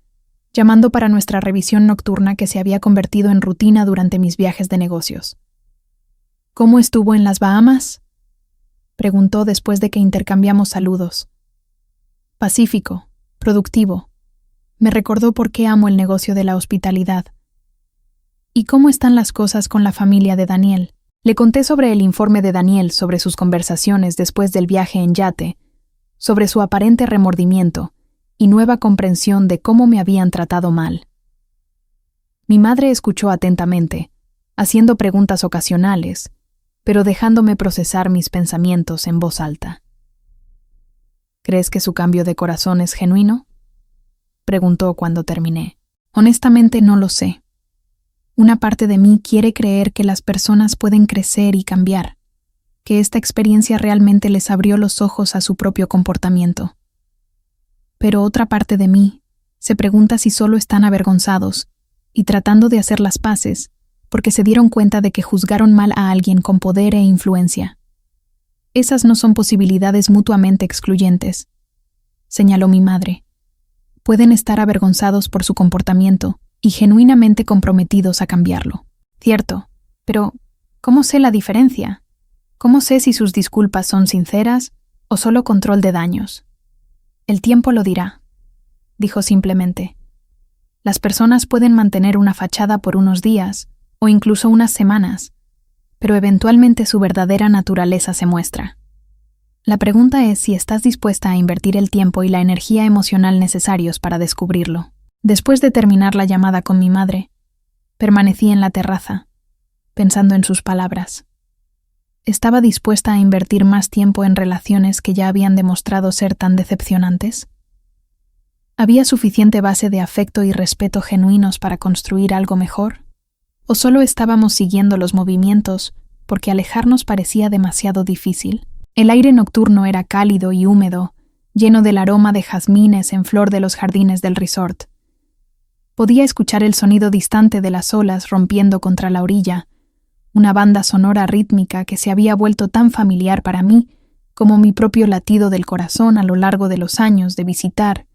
llamando para nuestra revisión nocturna que se había convertido en rutina durante mis viajes de negocios. ¿Cómo estuvo en las Bahamas?, preguntó después de que intercambiamos saludos. Pacífico, productivo. Me recordó por qué amo el negocio de la hospitalidad. ¿Y cómo están las cosas con la familia de Daniel? Le conté sobre el informe de Daniel sobre sus conversaciones después del viaje en yate, sobre su aparente remordimiento y nueva comprensión de cómo me habían tratado mal. Mi madre escuchó atentamente, haciendo preguntas ocasionales, pero dejándome procesar mis pensamientos en voz alta. ¿Crees que su cambio de corazón es genuino?, preguntó cuando terminé. Honestamente no lo sé. Una parte de mí quiere creer que las personas pueden crecer y cambiar, que esta experiencia realmente les abrió los ojos a su propio comportamiento. Pero otra parte de mí se pregunta si solo están avergonzados y tratando de hacer las paces porque se dieron cuenta de que juzgaron mal a alguien con poder e influencia. Esas no son posibilidades mutuamente excluyentes, señaló mi madre. Pueden estar avergonzados por su comportamiento y genuinamente comprometidos a cambiarlo. Cierto, pero ¿cómo sé la diferencia? ¿Cómo sé si sus disculpas son sinceras o solo control de daños? El tiempo lo dirá, dijo simplemente. Las personas pueden mantener una fachada por unos días o incluso unas semanas, pero eventualmente su verdadera naturaleza se muestra. La pregunta es si estás dispuesta a invertir el tiempo y la energía emocional necesarios para descubrirlo. Después de terminar la llamada con mi madre, permanecí en la terraza, pensando en sus palabras. ¿Estaba dispuesta a invertir más tiempo en relaciones que ya habían demostrado ser tan decepcionantes? ¿Había suficiente base de afecto y respeto genuinos para construir algo mejor? ¿O solo estábamos siguiendo los movimientos porque alejarnos parecía demasiado difícil? El aire nocturno era cálido y húmedo, lleno del aroma de jazmines en flor de los jardines del resort. Podía escuchar el sonido distante de las olas rompiendo contra la orilla, una banda sonora rítmica que se había vuelto tan familiar para mí como mi propio latido del corazón a lo largo de los años de visitar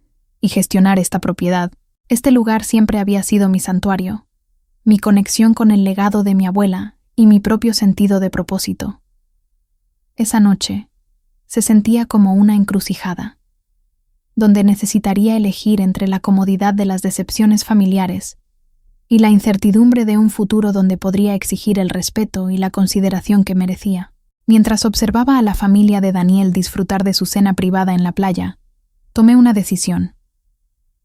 y gestionar esta propiedad. Este lugar siempre había sido mi santuario, mi conexión con el legado de mi abuela y mi propio sentido de propósito. Esa noche se sentía como una encrucijada, donde necesitaría elegir entre la comodidad de las decepciones familiares y la incertidumbre de un futuro donde podría exigir el respeto y la consideración que merecía. Mientras observaba a la familia de Daniel disfrutar de su cena privada en la playa, tomé una decisión.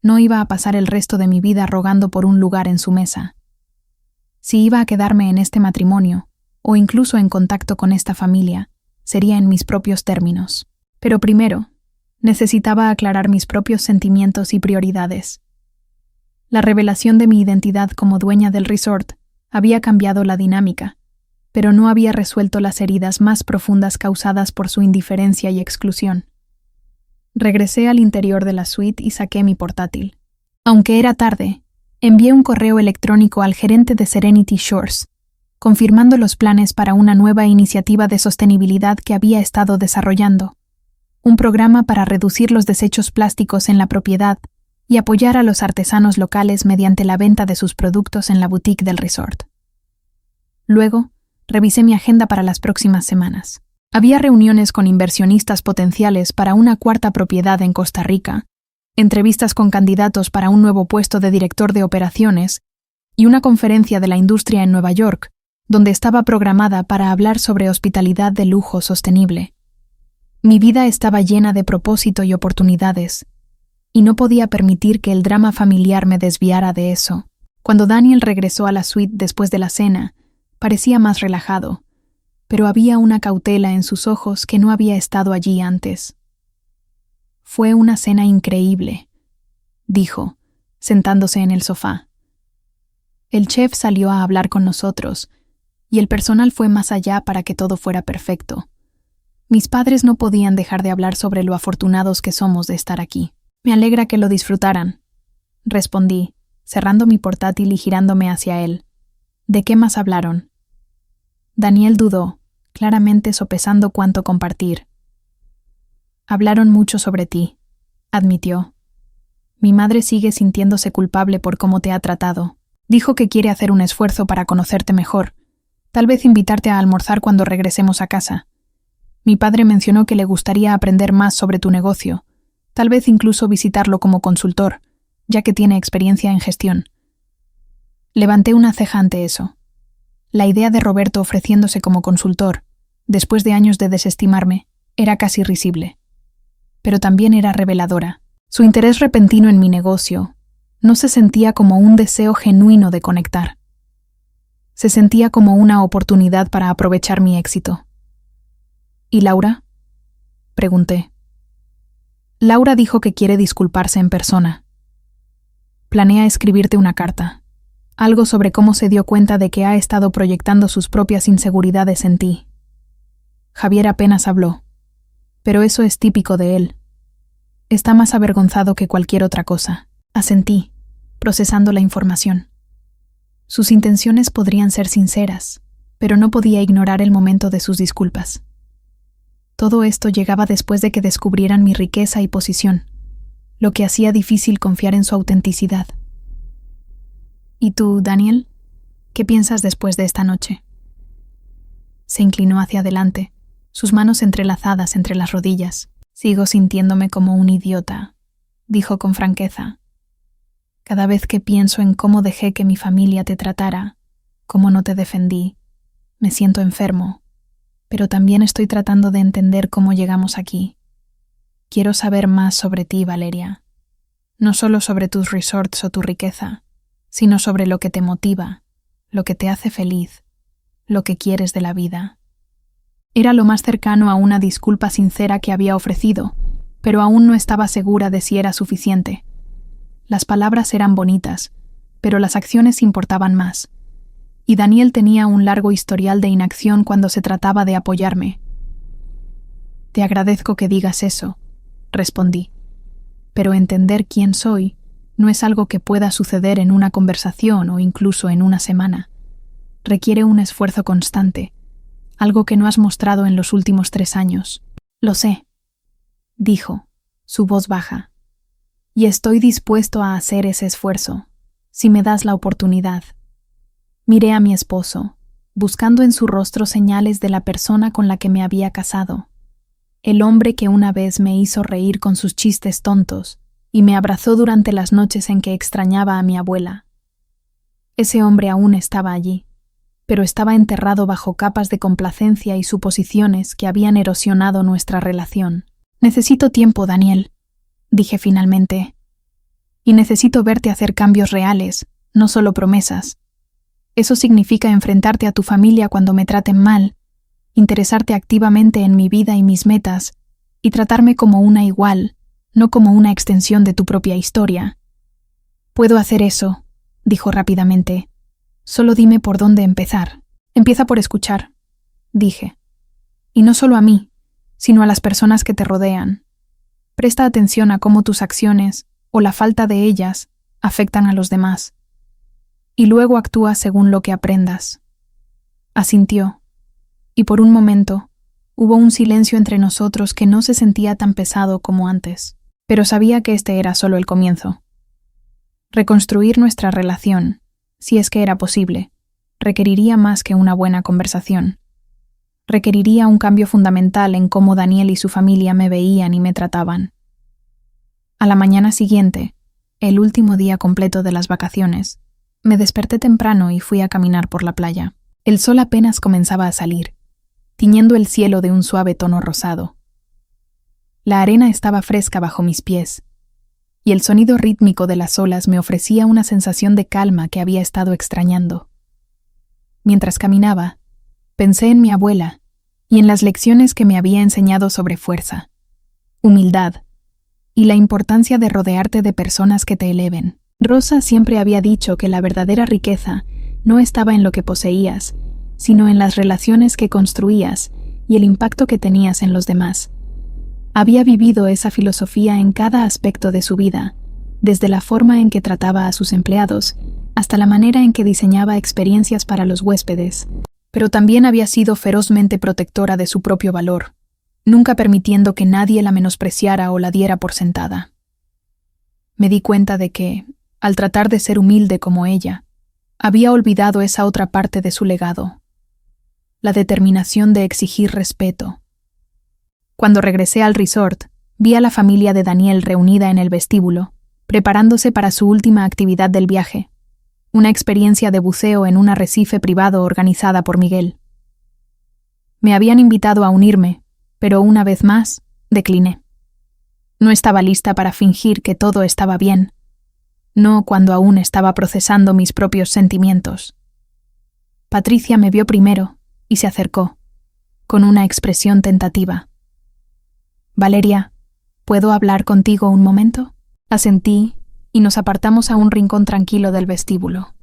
No iba a pasar el resto de mi vida rogando por un lugar en su mesa. Si iba a quedarme en este matrimonio, o incluso en contacto con esta familia, sería en mis propios términos. Pero primero, necesitaba aclarar mis propios sentimientos y prioridades. La revelación de mi identidad como dueña del resort había cambiado la dinámica, pero no había resuelto las heridas más profundas causadas por su indiferencia y exclusión. Regresé al interior de la suite y saqué mi portátil. Aunque era tarde, envié un correo electrónico al gerente de Serenity Shores, confirmando los planes para una nueva iniciativa de sostenibilidad que había estado desarrollando, un programa para reducir los desechos plásticos en la propiedad y apoyar a los artesanos locales mediante la venta de sus productos en la boutique del resort. Luego, revisé mi agenda para las próximas semanas. Había reuniones con inversionistas potenciales para una cuarta propiedad en Costa Rica, entrevistas con candidatos para un nuevo puesto de director de operaciones y una conferencia de la industria en Nueva York, donde estaba programada para hablar sobre hospitalidad de lujo sostenible. Mi vida estaba llena de propósito y oportunidades, y no podía permitir que el drama familiar me desviara de eso. Cuando Daniel regresó a la suite después de la cena, parecía más relajado, pero había una cautela en sus ojos que no había estado allí antes. Fue una cena increíble, dijo, sentándose en el sofá. El chef salió a hablar con nosotros, y el personal fue más allá para que todo fuera perfecto. Mis padres no podían dejar de hablar sobre lo afortunados que somos de estar aquí. Me alegra que lo disfrutaran, respondí, cerrando mi portátil y girándome hacia él. ¿De qué más hablaron? Daniel dudó, claramente sopesando cuánto compartir. Hablaron mucho sobre ti, admitió. Mi madre sigue sintiéndose culpable por cómo te ha tratado. Dijo que quiere hacer un esfuerzo para conocerte mejor, tal vez invitarte a almorzar cuando regresemos a casa. Mi padre mencionó que le gustaría aprender más sobre tu negocio, tal vez incluso visitarlo como consultor, ya que tiene experiencia en gestión. Levanté una ceja ante eso. La idea de Roberto ofreciéndose como consultor, después de años de desestimarme, era casi risible. Pero también era reveladora. Su interés repentino en mi negocio no se sentía como un deseo genuino de conectar. Se sentía como una oportunidad para aprovechar mi éxito. ¿Y Laura?, pregunté. Laura dijo que quiere disculparse en persona. Planea escribirte una carta, algo sobre cómo se dio cuenta de que ha estado proyectando sus propias inseguridades en ti. Javier apenas habló, pero eso es típico de él. Está más avergonzado que cualquier otra cosa. Asentí, procesando la información. Sus intenciones podrían ser sinceras, pero no podía ignorar el momento de sus disculpas. Todo esto llegaba después de que descubrieran mi riqueza y posición, lo que hacía difícil confiar en su autenticidad. ¿Y tú, Daniel? ¿Qué piensas después de esta noche? Se inclinó hacia adelante, sus manos entrelazadas entre las rodillas. Sigo sintiéndome como un idiota, dijo con franqueza. Cada vez que pienso en cómo dejé que mi familia te tratara, cómo no te defendí, me siento enfermo, pero también estoy tratando de entender cómo llegamos aquí. Quiero saber más sobre ti, Valeria. No solo sobre tus resorts o tu riqueza, sino sobre lo que te motiva, lo que te hace feliz, lo que quieres de la vida. Era lo más cercano a una disculpa sincera que había ofrecido, pero aún no estaba segura de si era suficiente. Las palabras eran bonitas, pero las acciones importaban más. Y Daniel tenía un largo historial de inacción cuando se trataba de apoyarme. Te agradezco que digas eso, respondí. Pero entender quién soy no es algo que pueda suceder en una conversación o incluso en una semana. Requiere un esfuerzo constante, algo que no has mostrado en los últimos 3 años. Lo sé, dijo, su voz baja. Y estoy dispuesto a hacer ese esfuerzo, si me das la oportunidad. Miré a mi esposo, buscando en su rostro señales de la persona con la que me había casado. El hombre que una vez me hizo reír con sus chistes tontos y me abrazó durante las noches en que extrañaba a mi abuela. Ese hombre aún estaba allí, pero estaba enterrado bajo capas de complacencia y suposiciones que habían erosionado nuestra relación. Necesito tiempo, Daniel, dije finalmente, y necesito verte hacer cambios reales, no solo promesas. Eso significa enfrentarte a tu familia cuando me traten mal, interesarte activamente en mi vida y mis metas, y tratarme como una igual, no como una extensión de tu propia historia. Puedo hacer eso, dijo rápidamente. Solo dime por dónde empezar. Empieza por escuchar, dije. Y no solo a mí, sino a las personas que te rodean. Presta atención a cómo tus acciones, o la falta de ellas, afectan a los demás. Y luego actúa según lo que aprendas. Asintió, y por un momento hubo un silencio entre nosotros que no se sentía tan pesado como antes, pero sabía que este era solo el comienzo. Reconstruir nuestra relación, si es que era posible, requeriría más que una buena conversación. Requeriría un cambio fundamental en cómo Daniel y su familia me veían y me trataban. A la mañana siguiente, el último día completo de las vacaciones, me desperté temprano y fui a caminar por la playa. El sol apenas comenzaba a salir, tiñendo el cielo de un suave tono rosado. La arena estaba fresca bajo mis pies, y el sonido rítmico de las olas me ofrecía una sensación de calma que había estado extrañando. Mientras caminaba, pensé en mi abuela y en las lecciones que me había enseñado sobre fuerza, humildad y la importancia de rodearte de personas que te eleven. Rosa siempre había dicho que la verdadera riqueza no estaba en lo que poseías, sino en las relaciones que construías y el impacto que tenías en los demás. Había vivido esa filosofía en cada aspecto de su vida, desde la forma en que trataba a sus empleados hasta la manera en que diseñaba experiencias para los huéspedes. Pero también había sido ferozmente protectora de su propio valor, nunca permitiendo que nadie la menospreciara o la diera por sentada. Me di cuenta de que, al tratar de ser humilde como ella, había olvidado esa otra parte de su legado, la determinación de exigir respeto. Cuando regresé al resort, vi a la familia de Daniel reunida en el vestíbulo, preparándose para su última actividad del viaje, una experiencia de buceo en un arrecife privado organizada por Miguel. Me habían invitado a unirme, pero una vez más, decliné. No estaba lista para fingir que todo estaba bien, no cuando aún estaba procesando mis propios sentimientos. Patricia me vio primero y se acercó, con una expresión tentativa. «Valeria, ¿puedo hablar contigo un momento?» Asentí y nos apartamos a un rincón tranquilo del vestíbulo.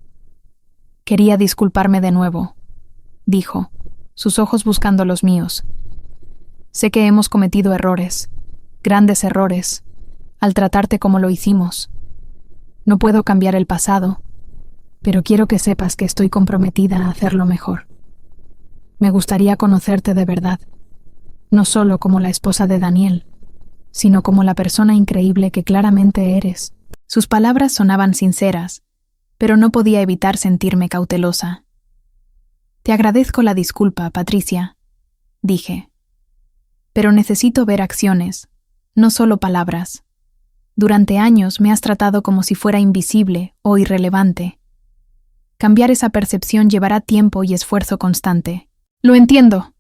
«Quería disculparme de nuevo», dijo, sus ojos buscando los míos. «Sé que hemos cometido errores, grandes errores, al tratarte como lo hicimos. No puedo cambiar el pasado, pero quiero que sepas que estoy comprometida a hacerlo mejor. Me gustaría conocerte de verdad, no solo como la esposa de Daniel, sino como la persona increíble que claramente eres». Sus palabras sonaban sinceras, pero no podía evitar sentirme cautelosa. «Te agradezco la disculpa, Patricia», dije. «Pero necesito ver acciones, no solo palabras. Durante años me has tratado como si fuera invisible o irrelevante. Cambiar esa percepción llevará tiempo y esfuerzo constante». «Lo entiendo»,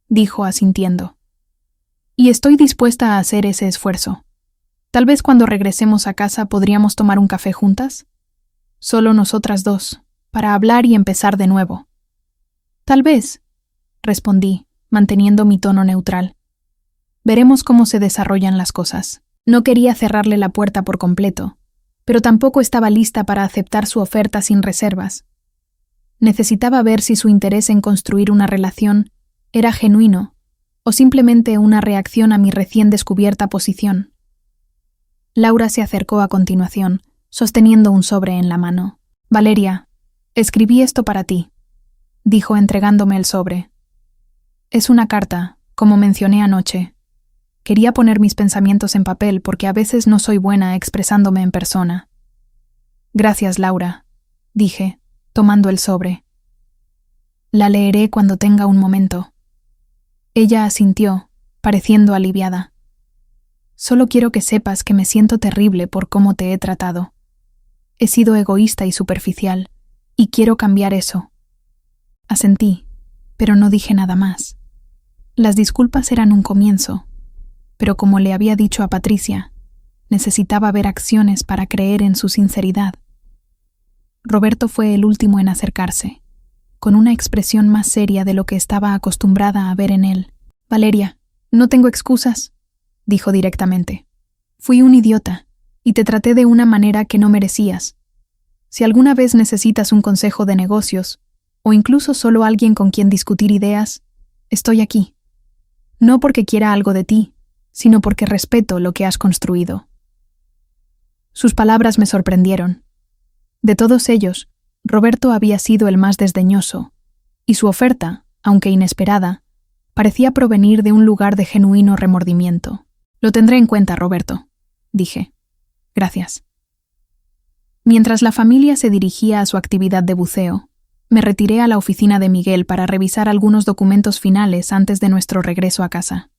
dijo asintiendo. «Y estoy dispuesta a hacer ese esfuerzo. Tal vez cuando regresemos a casa podríamos tomar un café juntas. Solo nosotras dos, para hablar y empezar de nuevo». «Tal vez», respondí, manteniendo mi tono neutral. «Veremos cómo se desarrollan las cosas». No quería cerrarle la puerta por completo, pero tampoco estaba lista para aceptar su oferta sin reservas. Necesitaba ver si su interés en construir una relación era genuino o simplemente una reacción a mi recién descubierta posición. Laura se acercó a continuación, sosteniendo un sobre en la mano. «Valeria, escribí esto para ti», dijo entregándome el sobre. «Es una carta, como mencioné anoche. Quería poner mis pensamientos en papel porque a veces no soy buena expresándome en persona». «Gracias, Laura», dije, tomando el sobre. «La leeré cuando tenga un momento». Ella asintió, pareciendo aliviada. «Solo quiero que sepas que me siento terrible por cómo te he tratado. He sido egoísta y superficial, y quiero cambiar eso». Asentí, pero no dije nada más. Las disculpas eran un comienzo, pero como le había dicho a Patricia, necesitaba ver acciones para creer en su sinceridad. Roberto fue el último en acercarse, con una expresión más seria de lo que estaba acostumbrada a ver en él. «Valeria, no tengo excusas», dijo directamente. «Fui un idiota, y te traté de una manera que no merecías. Si alguna vez necesitas un consejo de negocios, o incluso solo alguien con quien discutir ideas, estoy aquí. No porque quiera algo de ti, sino porque respeto lo que has construido». Sus palabras me sorprendieron. De todos ellos, Roberto había sido el más desdeñoso, y su oferta, aunque inesperada, parecía provenir de un lugar de genuino remordimiento. «Lo tendré en cuenta, Roberto», dije. «Gracias». Mientras la familia se dirigía a su actividad de buceo, me retiré a la oficina de Miguel para revisar algunos documentos finales antes de nuestro regreso a casa.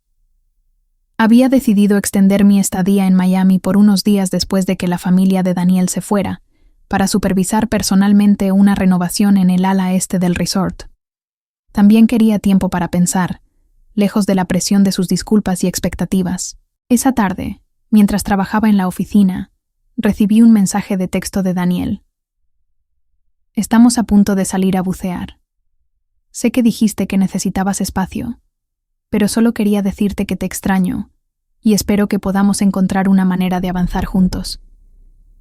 Había decidido extender mi estadía en Miami por unos días después de que la familia de Daniel se fuera, para supervisar personalmente una renovación en el ala este del resort. También quería tiempo para pensar, lejos de la presión de sus disculpas y expectativas. Esa tarde, mientras trabajaba en la oficina, recibí un mensaje de texto de Daniel. «Estamos a punto de salir a bucear. Sé que dijiste que necesitabas espacio, pero solo quería decirte que te extraño y espero que podamos encontrar una manera de avanzar juntos».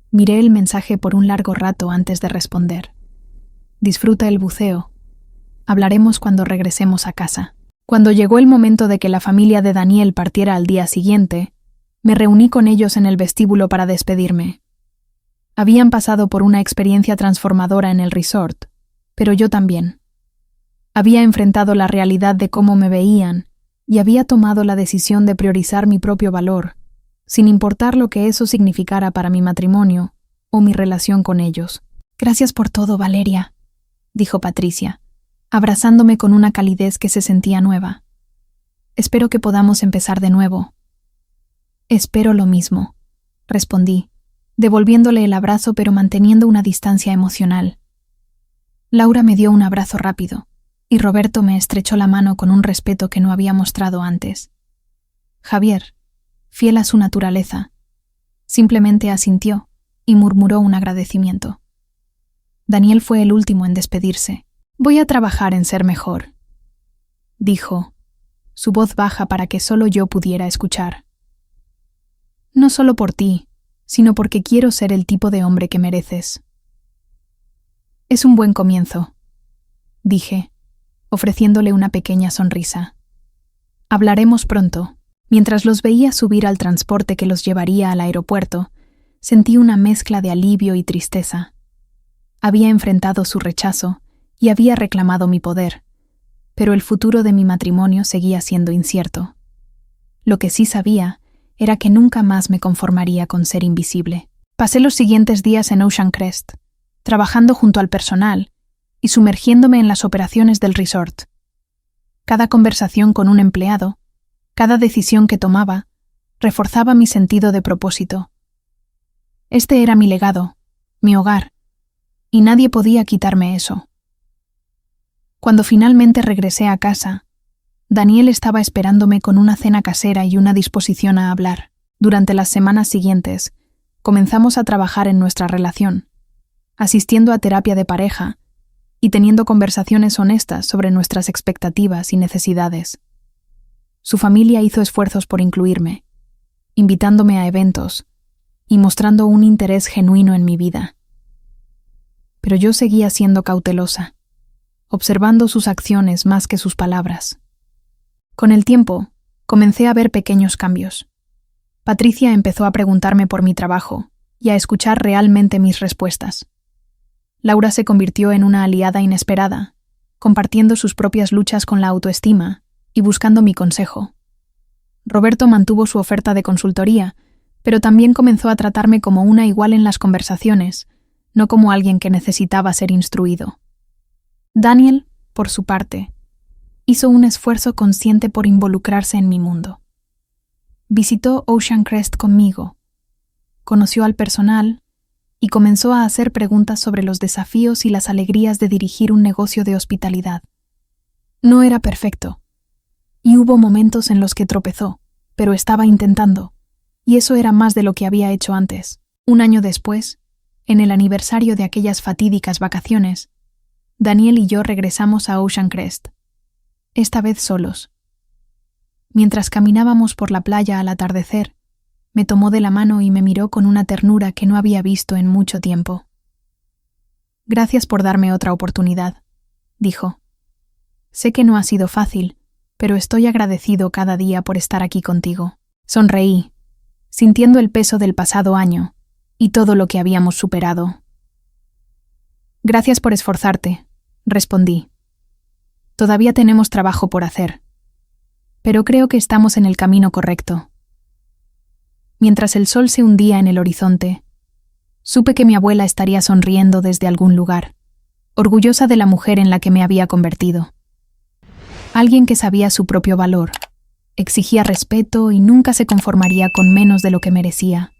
Miré el mensaje por un largo rato antes de responder. «Disfruta el buceo. Hablaremos cuando regresemos a casa. Cuando llegó el momento de que la familia de Daniel partiera al día siguiente, me reuní con ellos en el vestíbulo para despedirme. Habían pasado por una experiencia transformadora en el resort, pero yo también. Había enfrentado la realidad de cómo me veían y había tomado la decisión de priorizar mi propio valor, sin importar lo que eso significara para mi matrimonio o mi relación con ellos. «Gracias por todo, Valeria», dijo Patricia, abrazándome con una calidez que se sentía nueva. «Espero que podamos empezar de nuevo». «Espero lo mismo», respondí, devolviéndole el abrazo pero manteniendo una distancia emocional. Laura me dio un abrazo rápido, y Roberto me estrechó la mano con un respeto que no había mostrado antes. Javier, fiel a su naturaleza, simplemente asintió y murmuró un agradecimiento. Daniel fue el último en despedirse. «Voy a trabajar en ser mejor», dijo, su voz baja para que solo yo pudiera escuchar. «No solo por ti, sino porque quiero ser el tipo de hombre que mereces». «Es un buen comienzo», dije, ofreciéndole una pequeña sonrisa. «Hablaremos pronto». Mientras los veía subir al transporte que los llevaría al aeropuerto, sentí una mezcla de alivio y tristeza. Había enfrentado su rechazo y había reclamado mi poder, pero el futuro de mi matrimonio seguía siendo incierto. Lo que sí sabía era que nunca más me conformaría con ser invisible. Pasé los siguientes días en Ocean Crest, trabajando junto al personal y sumergiéndome en las operaciones del resort. Cada conversación con un empleado, cada decisión que tomaba, reforzaba mi sentido de propósito. Este era mi legado, mi hogar, y nadie podía quitarme eso. Cuando finalmente regresé a casa, Daniel estaba esperándome con una cena casera y una disposición a hablar. Durante las semanas siguientes, comenzamos a trabajar en nuestra relación, asistiendo a terapia de pareja y teniendo conversaciones honestas sobre nuestras expectativas y necesidades. Su familia hizo esfuerzos por incluirme, invitándome a eventos y mostrando un interés genuino en mi vida. Pero yo seguía siendo cautelosa, observando sus acciones más que sus palabras. Con el tiempo, comencé a ver pequeños cambios. Patricia empezó a preguntarme por mi trabajo y a escuchar realmente mis respuestas. Laura se convirtió en una aliada inesperada, compartiendo sus propias luchas con la autoestima y buscando mi consejo. Roberto mantuvo su oferta de consultoría, pero también comenzó a tratarme como una igual en las conversaciones, no como alguien que necesitaba ser instruido. Daniel, por su parte, hizo un esfuerzo consciente por involucrarse en mi mundo. Visitó Ocean Crest conmigo, conoció al personal y comenzó a hacer preguntas sobre los desafíos y las alegrías de dirigir un negocio de hospitalidad. No era perfecto, y hubo momentos en los que tropezó, pero estaba intentando, y eso era más de lo que había hecho antes. Un año después, en el aniversario de aquellas fatídicas vacaciones, Daniel y yo regresamos a Ocean Crest, esta vez solos. Mientras caminábamos por la playa al atardecer, me tomó de la mano y me miró con una ternura que no había visto en mucho tiempo. «Gracias por darme otra oportunidad», dijo. «Sé que no ha sido fácil, pero estoy agradecido cada día por estar aquí contigo». Sonreí, sintiendo el peso del pasado año y todo lo que habíamos superado. «Gracias por esforzarte», respondí. «Todavía tenemos trabajo por hacer, pero creo que estamos en el camino correcto». Mientras el sol se hundía en el horizonte, supe que mi abuela estaría sonriendo desde algún lugar, orgullosa de la mujer en la que me había convertido. Alguien que sabía su propio valor, exigía respeto y nunca se conformaría con menos de lo que merecía.